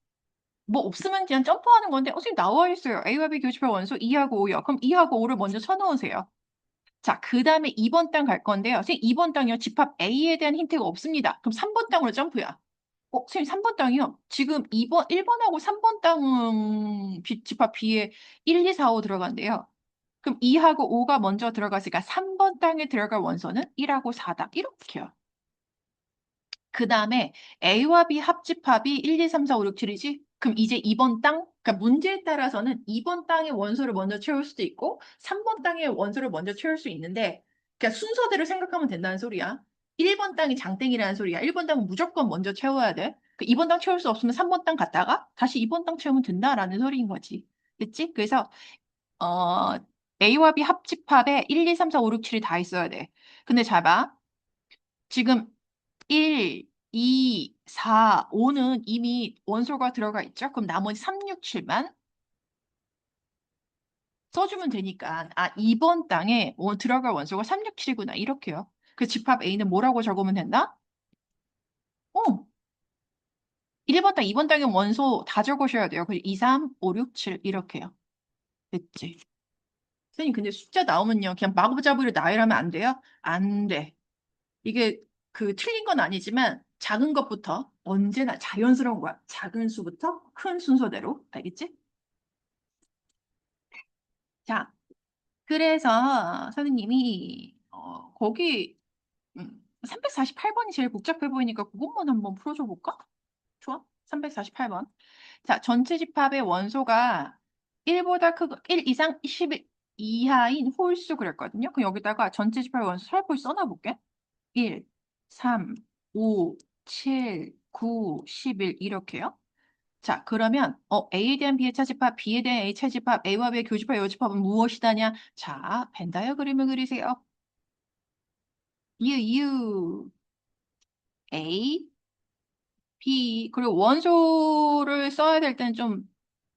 뭐 없으면 그냥 점프하는 건데 선생님 나와 있어요. A와 B 교집합 원소 2하고 5요. 그럼 2하고 5를 먼저 쳐놓으세요. 자, 그 다음에 2번 땅 갈 건데요. 선생님 2번 땅이요. 집합 A에 대한 힌트가 없습니다. 그럼 3번 땅으로 점프야. 선생님 3번 땅이요. 지금 1번하고 3번 땅은 집합 B에 1, 2, 4, 5 들어간대요. 그럼 2하고 5가 먼저 들어갔으니까 3번 땅에 들어갈 원소는 1하고 4다. 이렇게요. 그 다음에 A와 B 합집합이 1, 2, 3, 4, 5, 6, 7이지? 그럼 이제 2번 땅? 그러니까 문제에 따라서는 2번 땅의 원소를 먼저 채울 수도 있고 3번 땅의 원소를 먼저 채울 수 있는데 그러니까 순서대로 생각하면 된다는 소리야. 1번 땅이 장땡이라는 소리야. 1번 땅은 무조건 먼저 채워야 돼. 2번 땅 채울 수 없으면 3번 땅 갔다가 다시 2번 땅 채우면 된다라는 소리인 거지. 됐지? 그래서 어, A와 B 합집합에 1, 2, 3, 4, 5, 6, 7이 다 있어야 돼. 근데 잘 봐. 지금 1, 2, 4, 5는 이미 원소가 들어가 있죠? 그럼 나머지 3, 6, 7만 써주면 되니까 2번 땅에 들어갈 원소가 3, 6, 7이구나 이렇게요. 그 집합 A는 뭐라고 적으면 된다? 1번 땅, 2번 땅에 원소 다 적으셔야 돼요. 그래서 2, 3, 5, 6, 7 이렇게요. 됐지? 선생님 근데 숫자 나오면요. 그냥 마구잡이로 나열하면 안 돼요? 안 돼. 이게 틀린 건 아니지만 작은 것부터 언제나 자연스러운 거야. 작은 수부터 큰 순서대로. 알겠지? 자, 그래서 선생님이 거기 348번이 제일 복잡해 보이니까 그것만 한번 풀어줘 볼까? 좋아? 348번. 자, 전체 집합의 원소가 1보다 크고 1 이상 11 이하인 홀수 그랬거든요. 그럼 여기다가 전체 집합의 원소 살포시 써놔볼게. 1, 3, 5, 7, 9, 11 이렇게요. 자, 그러면 A에 대한 B의 차집합, B에 대한 A 차집합, A와 B의 교집합, 요집합은 무엇이다냐? 자, 벤 다이어그램을 그리세요. U, A, B 그리고 원소를 써야 될 때는 좀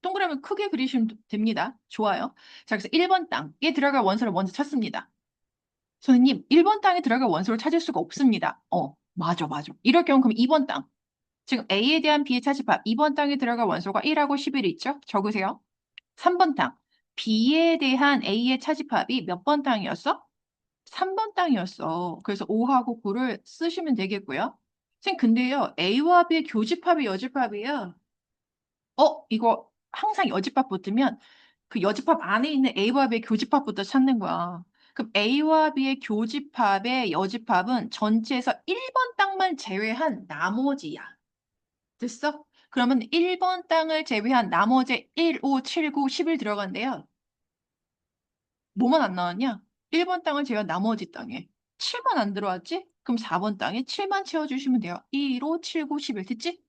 동그라미 크게 그리시면 됩니다. 좋아요. 자, 그래서 1번 땅에 들어갈 원소를 먼저 찾습니다. 선생님, 1번 땅에 들어갈 원소를 찾을 수가 없습니다. 맞아, 맞아. 이럴 경우 그럼 2번 땅. 지금 A에 대한 B의 차집합, 2번 땅에 들어갈 원소가 1하고 11이 있죠? 적으세요. 3번 땅. B에 대한 A의 차집합이 몇 번 땅이었어? 3번 땅이었어. 그래서 5하고 9를 쓰시면 되겠고요. 선생님, 근데요, A와 B의 교집합이 여집합이에요. 이거 항상 여집합 붙으면 그 여집합 안에 있는 A와 B의 교집합부터 찾는 거야. 그럼 A와 B의 교집합의 여집합은 전체에서 1번 땅만 제외한 나머지야. 됐어? 그러면 1번 땅을 제외한 나머지 1, 5, 7, 9, 11 들어간대요. 뭐만 안 나왔냐? 1번 땅을 제외한 나머지 땅에 7만 안 들어왔지? 그럼 4번 땅에 7만 채워주시면 돼요. 1, 5, 7, 9, 11 됐지?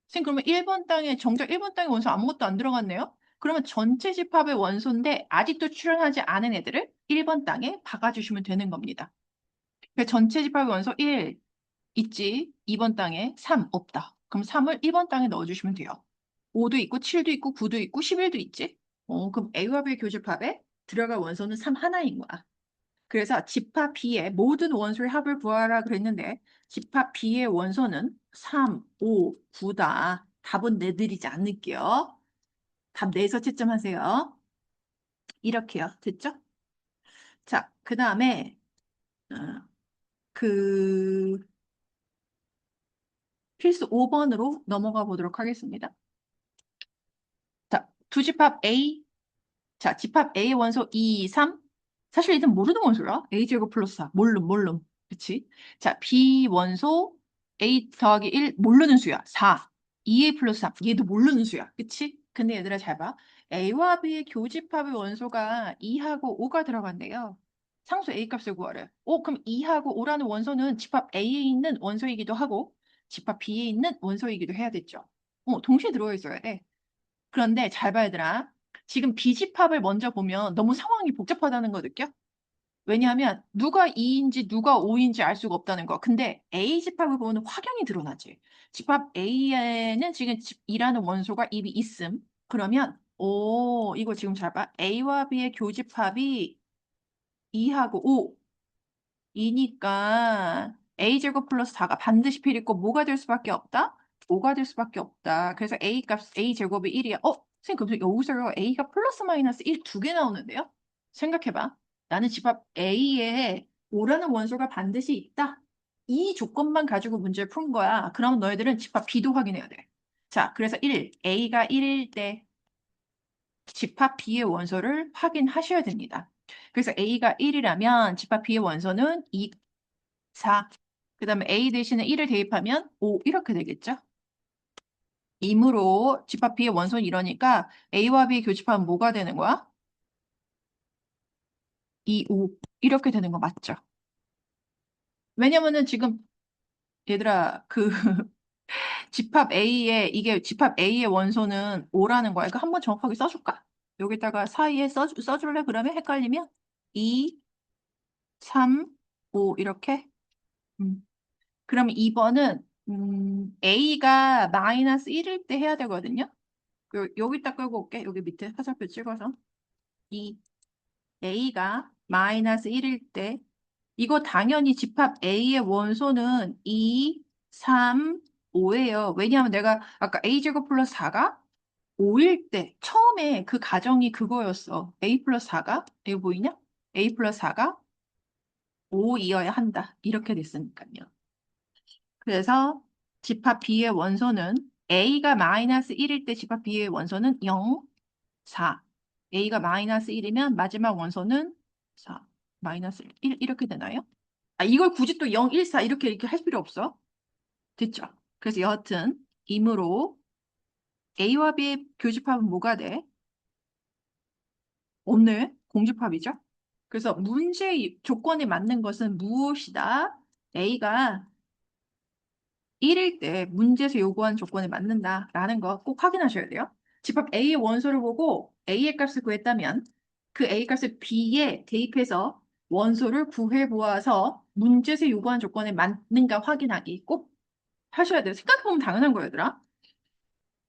선생님 그러면 1번 땅에 정작 1번 땅에 원소 아무것도 안 들어갔네요? 그러면 전체 집합의 원소인데 아직도 출현하지 않은 애들을 1번 땅에 박아주시면 되는 겁니다. 그러니까 전체 집합의 원소 1 있지? 2번 땅에 3 없다. 그럼 3을 1번 땅에 넣어주시면 돼요. 5도 있고 7도 있고 9도 있고 11도 있지? 그럼 A와 B의 교집합에 들어갈 원소는 3 하나인 거야. 그래서 집합 B의 모든 원소의 합을 구하라 그랬는데 집합 B의 원소는 3, 5, 9다. 답은 내드리지 않을게요. 답 내서 채점하세요. 이렇게요. 됐죠? 자, 그 다음에 그 필수 5번으로 넘어가 보도록 하겠습니다. 자, 두 집합 A. 자, 집합 A의 원소 2, 3. 사실 일단 모르는 원소야. A제곱 플러스 4. 몰름. 그치? 자, B 원소 A 더하기 1 모르는 수야. 4. 2A 플러스 3. 얘도 모르는 수야. 그치? 근데 얘들아 잘 봐. A와 B의 교집합의 원소가 2하고 5가 들어간대요. 상수 A 값을 구하래. 그럼 2하고 5라는 원소는 집합 A에 있는 원소이기도 하고 집합 B에 있는 원소이기도 해야 됐죠. 동시에 들어가 있어야 돼. 그런데 잘 봐야 되라. 지금 B집합을 먼저 보면 너무 상황이 복잡하다는 거 느껴? 왜냐하면 누가 2인지 누가 5인지 알 수가 없다는 거. 근데 A집합을 보면 확연히 드러나지. 집합 A에는 지금 2라는 원소가 이미 있음. 그러면 이거 지금 잘 봐. A와 B의 교집합이 2하고 5. 이니까 a제곱 플러스 4가 반드시 필요있고 뭐가 될 수밖에 없다? 5가 될 수밖에 없다. 그래서 a제곱이 1이야. 선생님, 그럼 여기서요. a가 플러스 마이너스 1 두 개 나오는데요? 생각해봐. 나는 집합 a에 5라는 원소가 반드시 있다. 이 조건만 가지고 문제를 푼 거야. 그럼 너희들은 집합 b도 확인해야 돼. 자, 그래서 a가 1일 때 집합 b의 원소를 확인하셔야 됩니다. 그래서 a가 1이라면 집합 b의 원소는 2, 4. 그 다음에 a 대신에 1을 대입하면 5 이렇게 되겠죠? 이므로 집합 b의 원소는 이러니까 a와 b의 교집합은 뭐가 되는 거야? 2, 5 이렇게 되는 거 맞죠? 왜냐면은 지금 얘들아 이게 집합 A의 원소는 5라는 거야. 이거 한번 정확하게 써줄까? 여기다가 사이에 써줄래? 그러면 헷갈리면 2, 3, 5 이렇게. 그럼 2번은 A가 마이너스 1일 때 해야 되거든요. 여기다 끌고 올게. 여기 밑에 화살표 찍어서. 이 A가 마이너스 1일 때 이거 당연히 집합 A의 원소는 2, 3, 5예요. 왜냐하면 내가 아까 A제곱 플러스 4가 5일 때 처음에 그 가정이 그거였어. A 플러스 4가 이거 보이냐? A 플러스 4가 5이어야 한다. 이렇게 됐으니까요. 그래서 집합 B의 원소는 A가 마이너스 1일 때 집합 B의 원소는 0, 4. A가 마이너스 1이면 마지막 원소는 4, 마이너스 1 이렇게 되나요? 이걸 굳이 또 0, 1, 4 이렇게 할 필요 없어. 됐죠? 그래서 여하튼 이므로 A와 B의 교집합은 뭐가 돼? 없네. 공집합이죠? 그래서 문제 조건에 맞는 것은 무엇이다? A가 1일 때 문제에서 요구한 조건에 맞는다라는 거 꼭 확인하셔야 돼요. 집합 A의 원소를 보고 A의 값을 구했다면 그 A 값을 B에 대입해서 원소를 구해보아서 문제에서 요구한 조건에 맞는가 확인하기 꼭 하셔야 돼요. 생각해보면 당연한 거예요, 얘들아.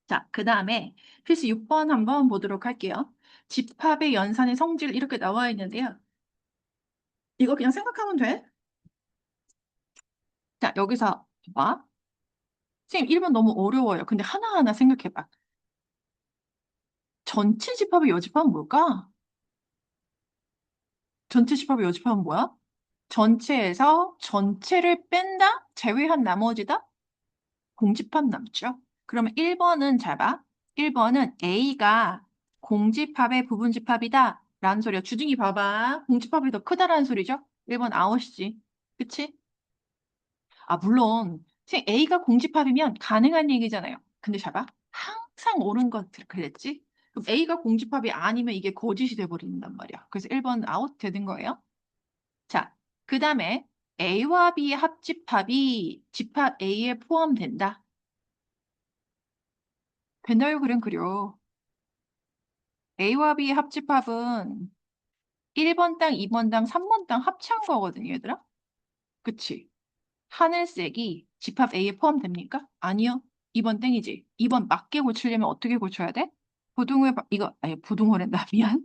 자, 그 다음에 필수 6번 한번 보도록 할게요. 집합의 연산의 성질 이렇게 나와 있는데요. 이거 그냥 생각하면 돼. 자, 여기서 봐. 선생님, 1번 너무 어려워요. 근데 하나하나 생각해봐. 전체 집합의 여집합은 뭘까? 전체 집합의 여집합은 뭐야? 전체에서 전체를 뺀다? 제외한 나머지다? 공집합 남죠? 그러면 1번은 잘 봐. 1번은 A가 공집합의 부분집합이다. 라는 소리야. 주둥이 봐봐. 공집합이 더 크다라는 소리죠? 1번 아웃이지. 그치? 물론 A가 공집합이면 가능한 얘기잖아요. 근데 잘 봐. 항상 옳은 것 그랬지? 그럼 A가 공집합이 아니면 이게 거짓이 돼버린단 말이야. 그래서 1번 아웃 되는 거예요. 자, 그 다음에 A와 B의 합집합이 집합 A에 포함된다. 된다요, 그림 그려. A와 B의 합집합은 1번 땅, 2번 땅, 3번 땅 합치한 거거든요, 얘들아. 그치? 하늘색이 집합 A에 포함됩니까? 아니요. 2번 땡이지. 2번 맞게 고치려면 어떻게 고쳐야 돼? 부등호란다. 미안.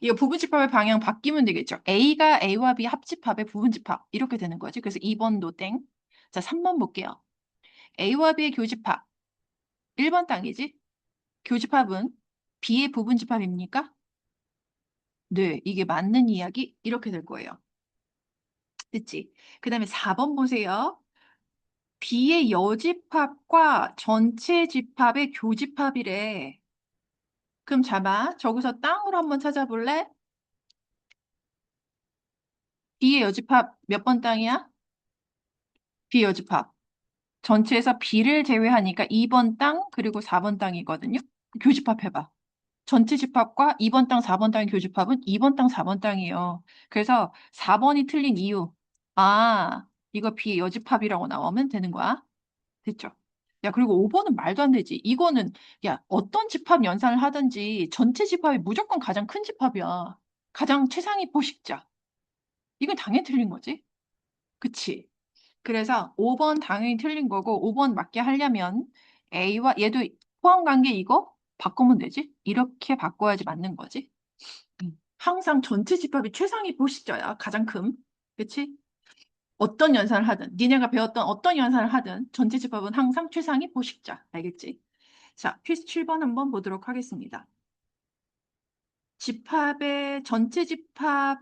이거 부분집합의 방향 바뀌면 되겠죠. A가 A와 B 합집합의 부분집합. 이렇게 되는 거지. 그래서 2번도 땡. 자, 3번 볼게요. A와 B의 교집합. 1번 땅이지. 교집합은 B의 부분집합입니까? 네, 이게 맞는 이야기 이렇게 될 거예요. 됐지? 그 다음에 4번 보세요. B의 여집합과 전체 집합의 교집합이래. 그럼 잡아. 저기서 땅으로 한번 찾아볼래? B의 여집합 몇 번 땅이야? B 여집합. 전체에서 B를 제외하니까 2번 땅 그리고 4번 땅이거든요. 교집합 해봐. 전체 집합과 2번 땅, 4번 땅의 교집합은 2번 땅, 4번 땅이에요. 그래서 4번이 틀린 이유. 아, 이거 B의 여집합이라고 나오면 되는 거야. 됐죠? 야, 그리고 5번은 말도 안 되지. 이거는, 야, 어떤 집합 연산을 하든지 전체 집합이 무조건 가장 큰 집합이야. 가장 최상위 포식자. 이건 당연히 틀린 거지. 그치? 그래서 5번 당연히 틀린 거고, 5번 맞게 하려면 A와 얘도 포함 관계 이거 바꾸면 되지? 이렇게 바꿔야지 맞는 거지. 항상 전체 집합이 최상위 포식자야. 가장 큰. 그치? 어떤 연산을 하든, 니네가 배웠던 어떤 연산을 하든 전체 집합은 항상 최상위 포식자. 알겠지? 자, 퀴즈 7번 한번 보도록 하겠습니다. 집합의 전체 집합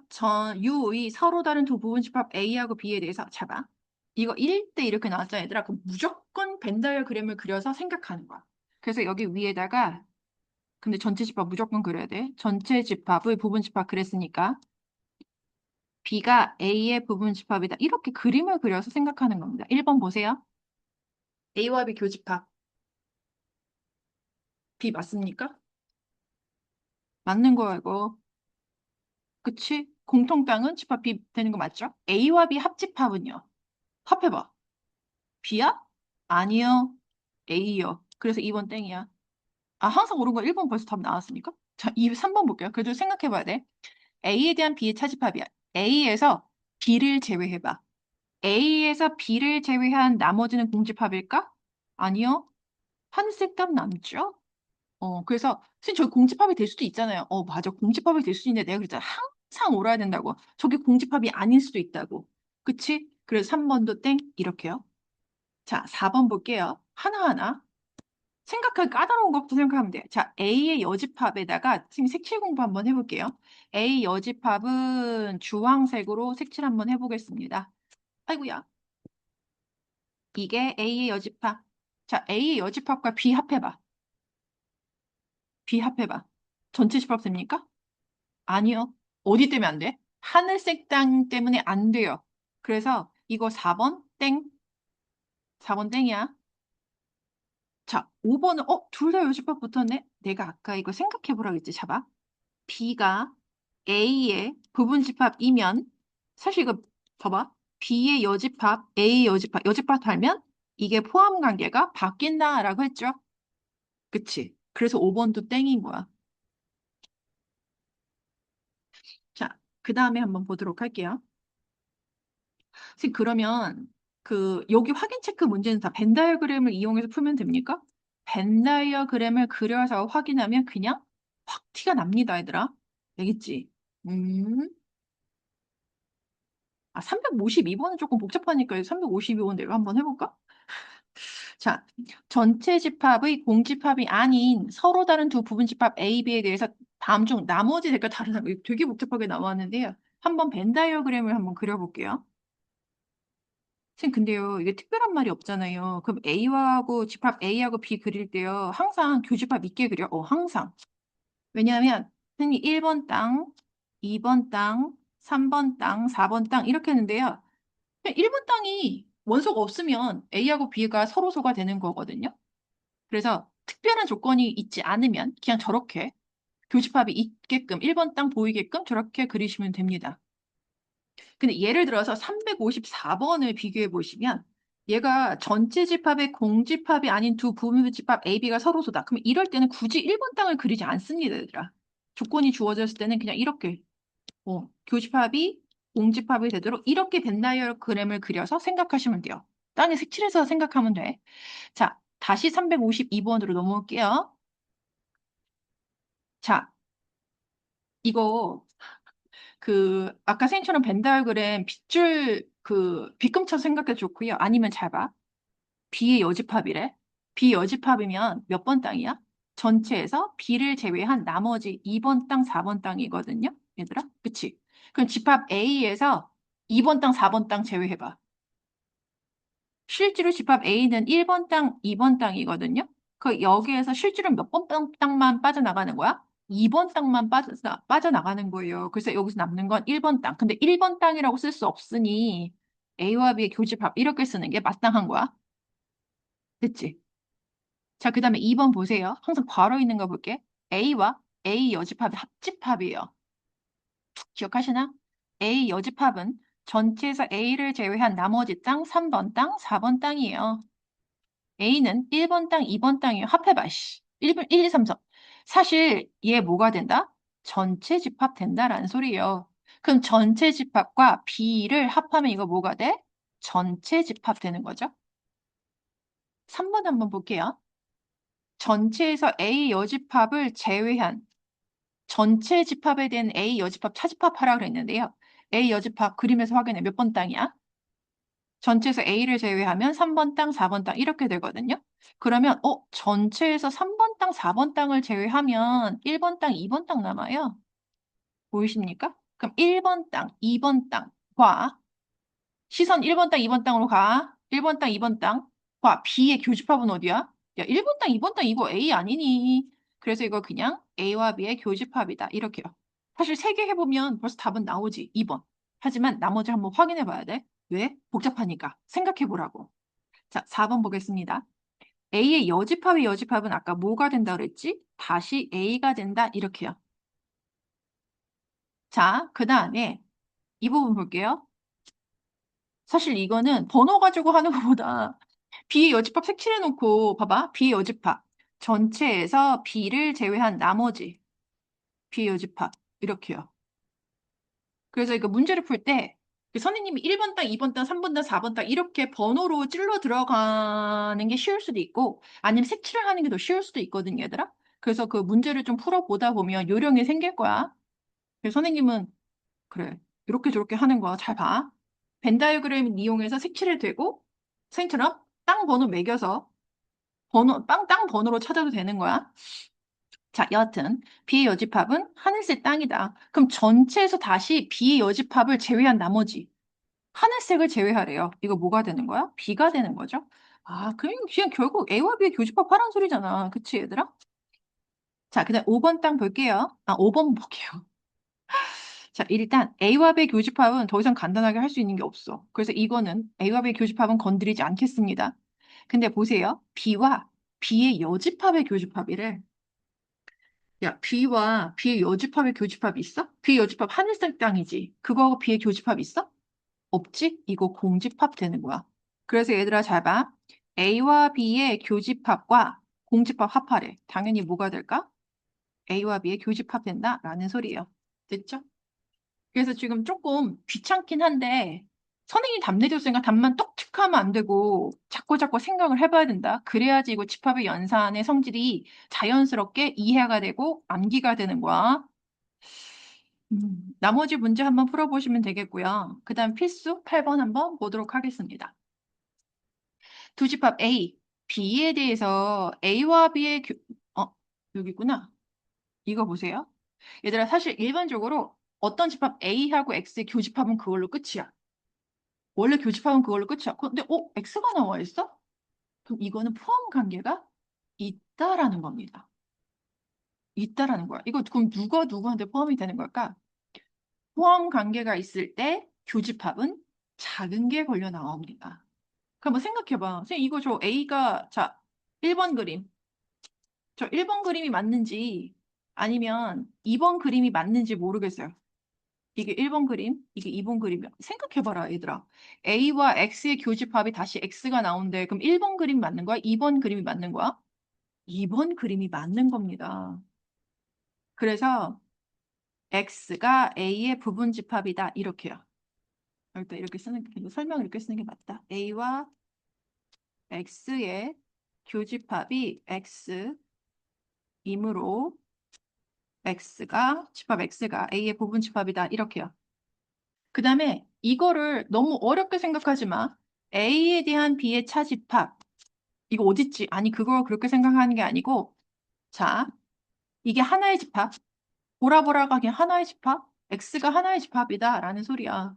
U의 서로 다른 두 부분 집합 A하고 B에 대해서 잡아. 이거 1대 이렇게 나왔잖아, 얘들아. 그럼 무조건 벤 다이어그램을 그려서 생각하는 거야. 그래서 여기 위에다가 근데 전체 집합 무조건 그려야 돼. 전체 집합의 부분 집합 그랬으니까 B가 A의 부분 집합이다. 이렇게 그림을 그려서 생각하는 겁니다. 1번 보세요. A와 B 교집합. B 맞습니까? 맞는 거야, 이거. 그치? 공통땅은 집합 B 되는 거 맞죠? A와 B 합집합은요? 합해봐. B야? 아니요. A요. 그래서 2번 땡이야. 아, 항상 옳은 거 1번 벌써 답 나왔습니까? 자, 3번 볼게요. 그래도 생각해봐야 돼. A에 대한 B의 차집합이야. A에서 B를 제외해봐. A에서 B를 제외한 나머지는 공집합일까? 아니요. 하늘색 답 남죠? 그래서 선생님 저기 공집합이 될 수도 있잖아요. 맞아. 공집합이 될 수 있는데 내가 그랬잖아. 항상 옳아야 된다고. 저게 공집합이 아닐 수도 있다고. 그치? 그래서 3번도 땡 이렇게요. 자, 4번 볼게요. 하나하나. 생각하기 까다로운 것부터 생각하면 돼요. 자, A의 여집합에다가 지금 색칠 공부 한번 해볼게요. A 여집합은 주황색으로 색칠 한번 해보겠습니다. 아이고야. 이게 A의 여집합. 자, A의 여집합과 B 합해봐. B 합해봐. 전체 집합 됩니까? 아니요. 어디 때문에 안 돼? 하늘색 땅 때문에 안 돼요. 그래서 이거 4번 땡. 4번 땡이야. 자, 5번은 둘 다 요집합 붙었네. 내가 아까 이거 생각해보라 그랬지. 잡아. B가 A의 부분집합이면 사실 이거 봐봐. B의 여집합, A의 여집합, 여집합 달면 이게 포함 관계가 바뀐다라고 했죠. 그치? 그래서 5번도 땡인 거야. 자, 그 다음에 한번 보도록 할게요. 선생님, 그러면 여기 확인 체크 문제는 다 벤 다이어그램을 이용해서 풀면 됩니까? 벤 다이어그램을 그려서 확인하면 그냥 확 티가 납니다, 얘들아. 알겠지? 음. 352번은 조금 복잡하니까 352번 내가 한번 해볼까? 자, 전체 집합의 공집합이 아닌 서로 다른 두 부분 집합 A, B에 대해서 다음 중 나머지 댓글 다르다. 이거 되게 복잡하게 나왔는데요. 한번 벤 다이어그램을 한번 그려볼게요. 선생님, 근데요, 이게 특별한 말이 없잖아요. 그럼 A하고 집합 A하고 B 그릴 때요, 항상 교집합 있게 그려. 항상. 왜냐하면, 선생님 1번 땅, 2번 땅, 3번 땅, 4번 땅 이렇게 했는데요. 1번 땅이 원소가 없으면 A하고 B가 서로소가 되는 거거든요. 그래서 특별한 조건이 있지 않으면 그냥 저렇게 교집합이 있게끔 1번 땅 보이게끔 저렇게 그리시면 됩니다. 근데 예를 들어서 354번을 비교해 보시면 얘가 전체 집합의 공집합이 아닌 두 부분집합 A, B가 서로소다. 그럼 이럴 때는 굳이 1번 땅을 그리지 않습니다, 얘들아. 조건이 주어졌을 때는 그냥 이렇게 교집합이 공집합이 되도록 이렇게 벤 다이어그램을 그려서 생각하시면 돼요. 땅에 색칠해서 생각하면 돼. 자, 다시 352번으로 넘어올게요. 자, 이거 아까 선생님처럼 벤 다이어그램 빗줄 빗금쳐 생각해 좋고요. 아니면 잘 봐. B의 여집합이래. B 여집합이면 몇 번 땅이야? 전체에서 B를 제외한 나머지 2번 땅, 4번 땅이거든요. 얘들아. 그치? 그럼 집합 A에서 2번 땅, 4번 땅 제외해봐. 실제로 집합 A는 1번 땅, 2번 땅이거든요. 그 여기에서 실제로 몇 번 땅만 빠져나가는 거야? 2번 땅만 빠져나가는 거예요. 그래서 여기서 남는 건 1번 땅. 근데 1번 땅이라고 쓸 수 없으니 A와 B의 교집합 이렇게 쓰는 게 마땅한 거야. 됐지? 자, 그 다음에 2번 보세요. 항상 괄호 있는 거 볼게. A와 A 여집합의 합집합이에요. 기억하시나? A 여집합은 전체에서 A를 제외한 나머지 땅, 3번 땅, 4번 땅이에요. A는 1번 땅, 2번 땅이에요. 합해봐, 씨. 1, 2, 3, 4. 사실 얘 뭐가 된다? 전체 집합 된다라는 소리예요. 그럼 전체 집합과 B를 합하면 이거 뭐가 돼? 전체 집합 되는 거죠. 3번 한번 볼게요. 전체에서 A 여집합을 제외한 전체 집합에 대한 A 여집합 차집합하라 그랬는데요. A 여집합 그림에서 확인해. 몇 번 땅이야? 전체에서 A를 제외하면 3번 땅, 4번 땅 이렇게 되거든요. 그러면 전체에서 3번 땅, 4번 땅을 제외하면 1번 땅, 2번 땅 남아요. 보이십니까? 그럼 1번 땅, 2번 땅과 시선 1번 땅, 2번 땅으로 가. 1번 땅, 2번 땅과 B의 교집합은 어디야? 야, 1번 땅, 2번 땅 이거 A 아니니? 그래서 이거 그냥 A와 B의 교집합이다. 이렇게요. 사실 3개 해보면 벌써 답은 나오지. 2번. 하지만 나머지 한번 확인해 봐야 돼. 왜? 복잡하니까. 생각해 보라고. 자, 4번 보겠습니다. A의 여집합의 여집합은 아까 뭐가 된다 그랬지? 다시 A가 된다. 이렇게요. 자, 그 다음에 이 부분 볼게요. 사실 이거는 번호 가지고 하는 것보다 B의 여집합 색칠해놓고 봐봐. B의 여집합. 전체에서 B를 제외한 나머지 B의 여집합. 이렇게요. 그래서 이거 문제를 풀 때 선생님이 1번 땅, 2번 땅, 3번 땅, 4번 땅 이렇게 번호로 찔러 들어가는 게 쉬울 수도 있고 아니면 색칠을 하는 게 더 쉬울 수도 있거든요, 얘들아. 그래서 그 문제를 좀 풀어보다 보면 요령이 생길 거야. 그래서 선생님은 그래. 이렇게 저렇게 하는 거야. 잘 봐. 벤 다이어그램 이용해서 색칠을 되고 선생님처럼 땅 번호 매겨서 땅 번호로 찾아도 되는 거야. 자, 여하튼 B의 여집합은 하늘색 땅이다. 그럼 전체에서 다시 B의 여집합을 제외한 나머지 하늘색을 제외하래요. 이거 뭐가 되는 거야? B가 되는 거죠. 아, 그냥 결국 A와 B의 교집합 하란 소리잖아. 그치, 얘들아? 자, 그다음 5번 땅 볼게요. 5번 볼게요. 자, 일단 A와 B의 교집합은 더 이상 간단하게 할 수 있는 게 없어. 그래서 이거는 A와 B의 교집합은 건드리지 않겠습니다. 근데 보세요. B와 B의 여집합의 교집합이래. 야, B와 B의 여집합의 교집합이 있어? B의 여집합 하늘색 땅이지. 그거하고 B의 교집합 있어? 없지? 이거 공집합 되는 거야. 그래서 얘들아 잘 봐. A와 B의 교집합과 공집합 합하래. 당연히 뭐가 될까? A와 B의 교집합 된다라는 소리예요. 됐죠? 그래서 지금 조금 귀찮긴 한데 선생님이 답 내줬으니까 답만 똑똑하면 안 되고 자꾸 생각을 해봐야 된다. 그래야지 이거 집합의 연산의 성질이 자연스럽게 이해가 되고 암기가 되는 거야. 나머지 문제 한번 풀어보시면 되겠고요. 그 다음 필수 8번 한번 보도록 하겠습니다. 두 집합 A, B에 대해서 A와 B의 여기구나. 이거 보세요. 얘들아 사실 일반적으로 어떤 집합 A하고 X의 교집합은 그걸로 끝이야. 원래 교집합은 그걸로 끝이야. 근데 X가 나와 있어? 그럼 이거는 포함 관계가 있다라는 겁니다. 있다라는 거야. 이거 그럼 누가 누구한테 포함이 되는 걸까? 포함 관계가 있을 때 교집합은 작은 게 걸려 나옵니다. 그럼 한번 생각해봐. 선생님 이거 저 A가 자 1번 그림. 저 1번 그림이 맞는지 아니면 2번 그림이 맞는지 모르겠어요. 이게 1번 그림, 이게 2번 그림이야. 생각해봐라, 얘들아. A와 X의 교집합이 다시 X가 나온대. 그럼 1번 그림이 맞는 거야? 2번 그림이 맞는 거야? 2번 그림이 맞는 겁니다. 그래서 X가 A의 부분집합이다. 이렇게요. 일단 이렇게 쓰는 게, 설명을 이렇게 쓰는 게 맞다. A와 X의 교집합이 X이므로 집합 X가 A의 부분집합이다. 이렇게요. 그 다음에 이거를 너무 어렵게 생각하지 마. A에 대한 B의 차집합. 이거 어딨지? 아니, 그걸 그렇게 생각하는 게 아니고 자, 이게 하나의 집합. 보라보라가 그냥 하나의 집합? x가 하나의 집합이다 라는 소리야.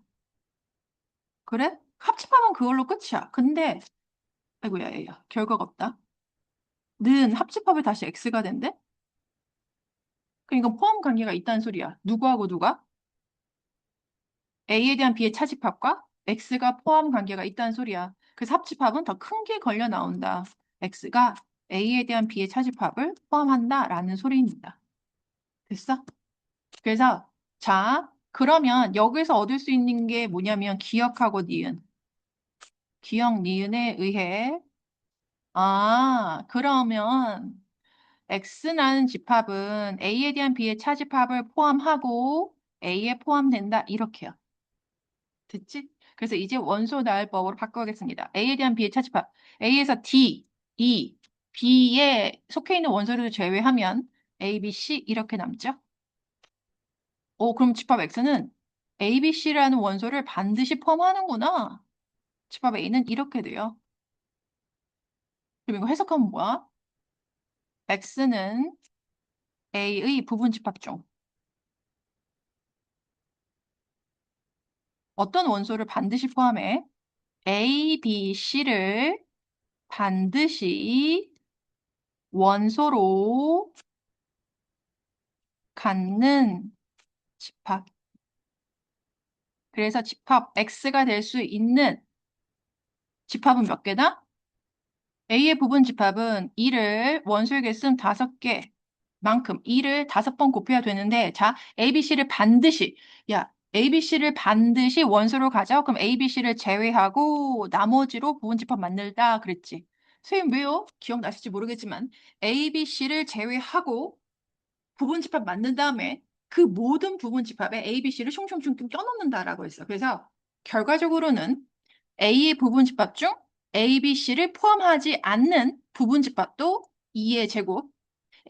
그래? 합집합은 그걸로 끝이야. 근데 아이고야, 야, 결과가 없다. 는 합집합이 다시 x가 된대? 그러니까 포함 관계가 있다는 소리야. 누구하고 누가? a에 대한 b의 차집합과 x가 포함 관계가 있다는 소리야. 그래서 합집합은 더 큰 게 걸려 나온다. x가 a에 대한 b의 차집합을 포함한다라는 소리입니다. 됐어? 그래서 자, 그러면 여기서 얻을 수 있는 게 뭐냐면 기억하고 니은. 기억 니은에 의해 그러면 X라는 집합은 A에 대한 B의 차집합을 포함하고 A에 포함된다. 이렇게요. 됐지? 그래서 이제 원소 나열법으로 바꿔보겠습니다. A에 대한 B의 차집합. A에서 D, E, B에 속해 있는 원소를 제외하면 A, B, C 이렇게 남죠? 그럼 집합 X는 A, B, C라는 원소를 반드시 포함하는구나. 집합 A는 이렇게 돼요. 그럼 이거 해석하면 뭐야? X는 A의 부분 집합 중 어떤 원소를 반드시 포함해? A, B, C를 반드시 원소로 갖는 집합. 그래서 집합 X가 될 수 있는 집합은 몇 개다? A의 부분 집합은 2를 원소의 개수는 5개 만큼 2를 5번 곱해야 되는데 자, A, B, C를 반드시 A, B, C를 반드시 원소로 가져. 그럼 A, B, C를 제외하고 나머지로 부분 집합 만들다 그랬지. 선생님 왜요? 기억나실지 모르겠지만 A, B, C를 제외하고 부분 집합 만든 다음에 그 모든 부분 집합에 A, B, C를 슝슝슝 껴넣는다라고 했어. 그래서 결과적으로는 A의 부분 집합 중 A, B, C를 포함하지 않는 부분 집합도 2의 제곱,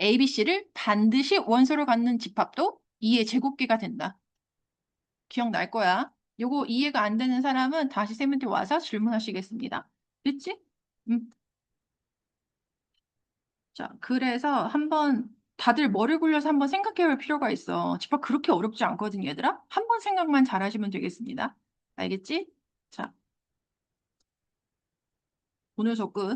A, B, C를 반드시 원소로 갖는 집합도 2의 제곱계가 된다. 기억날 거야. 요거 이해가 안 되는 사람은 다시 쌤한테 와서 질문하시겠습니다. 됐지? 음. 자, 그래서 한번 다들 머리 굴려서 한번 생각해 볼 필요가 있어. 집합 그렇게 어렵지 않거든, 얘들아. 한 번 생각만 잘 하시면 되겠습니다. 알겠지? 자, 오늘 수업 끝.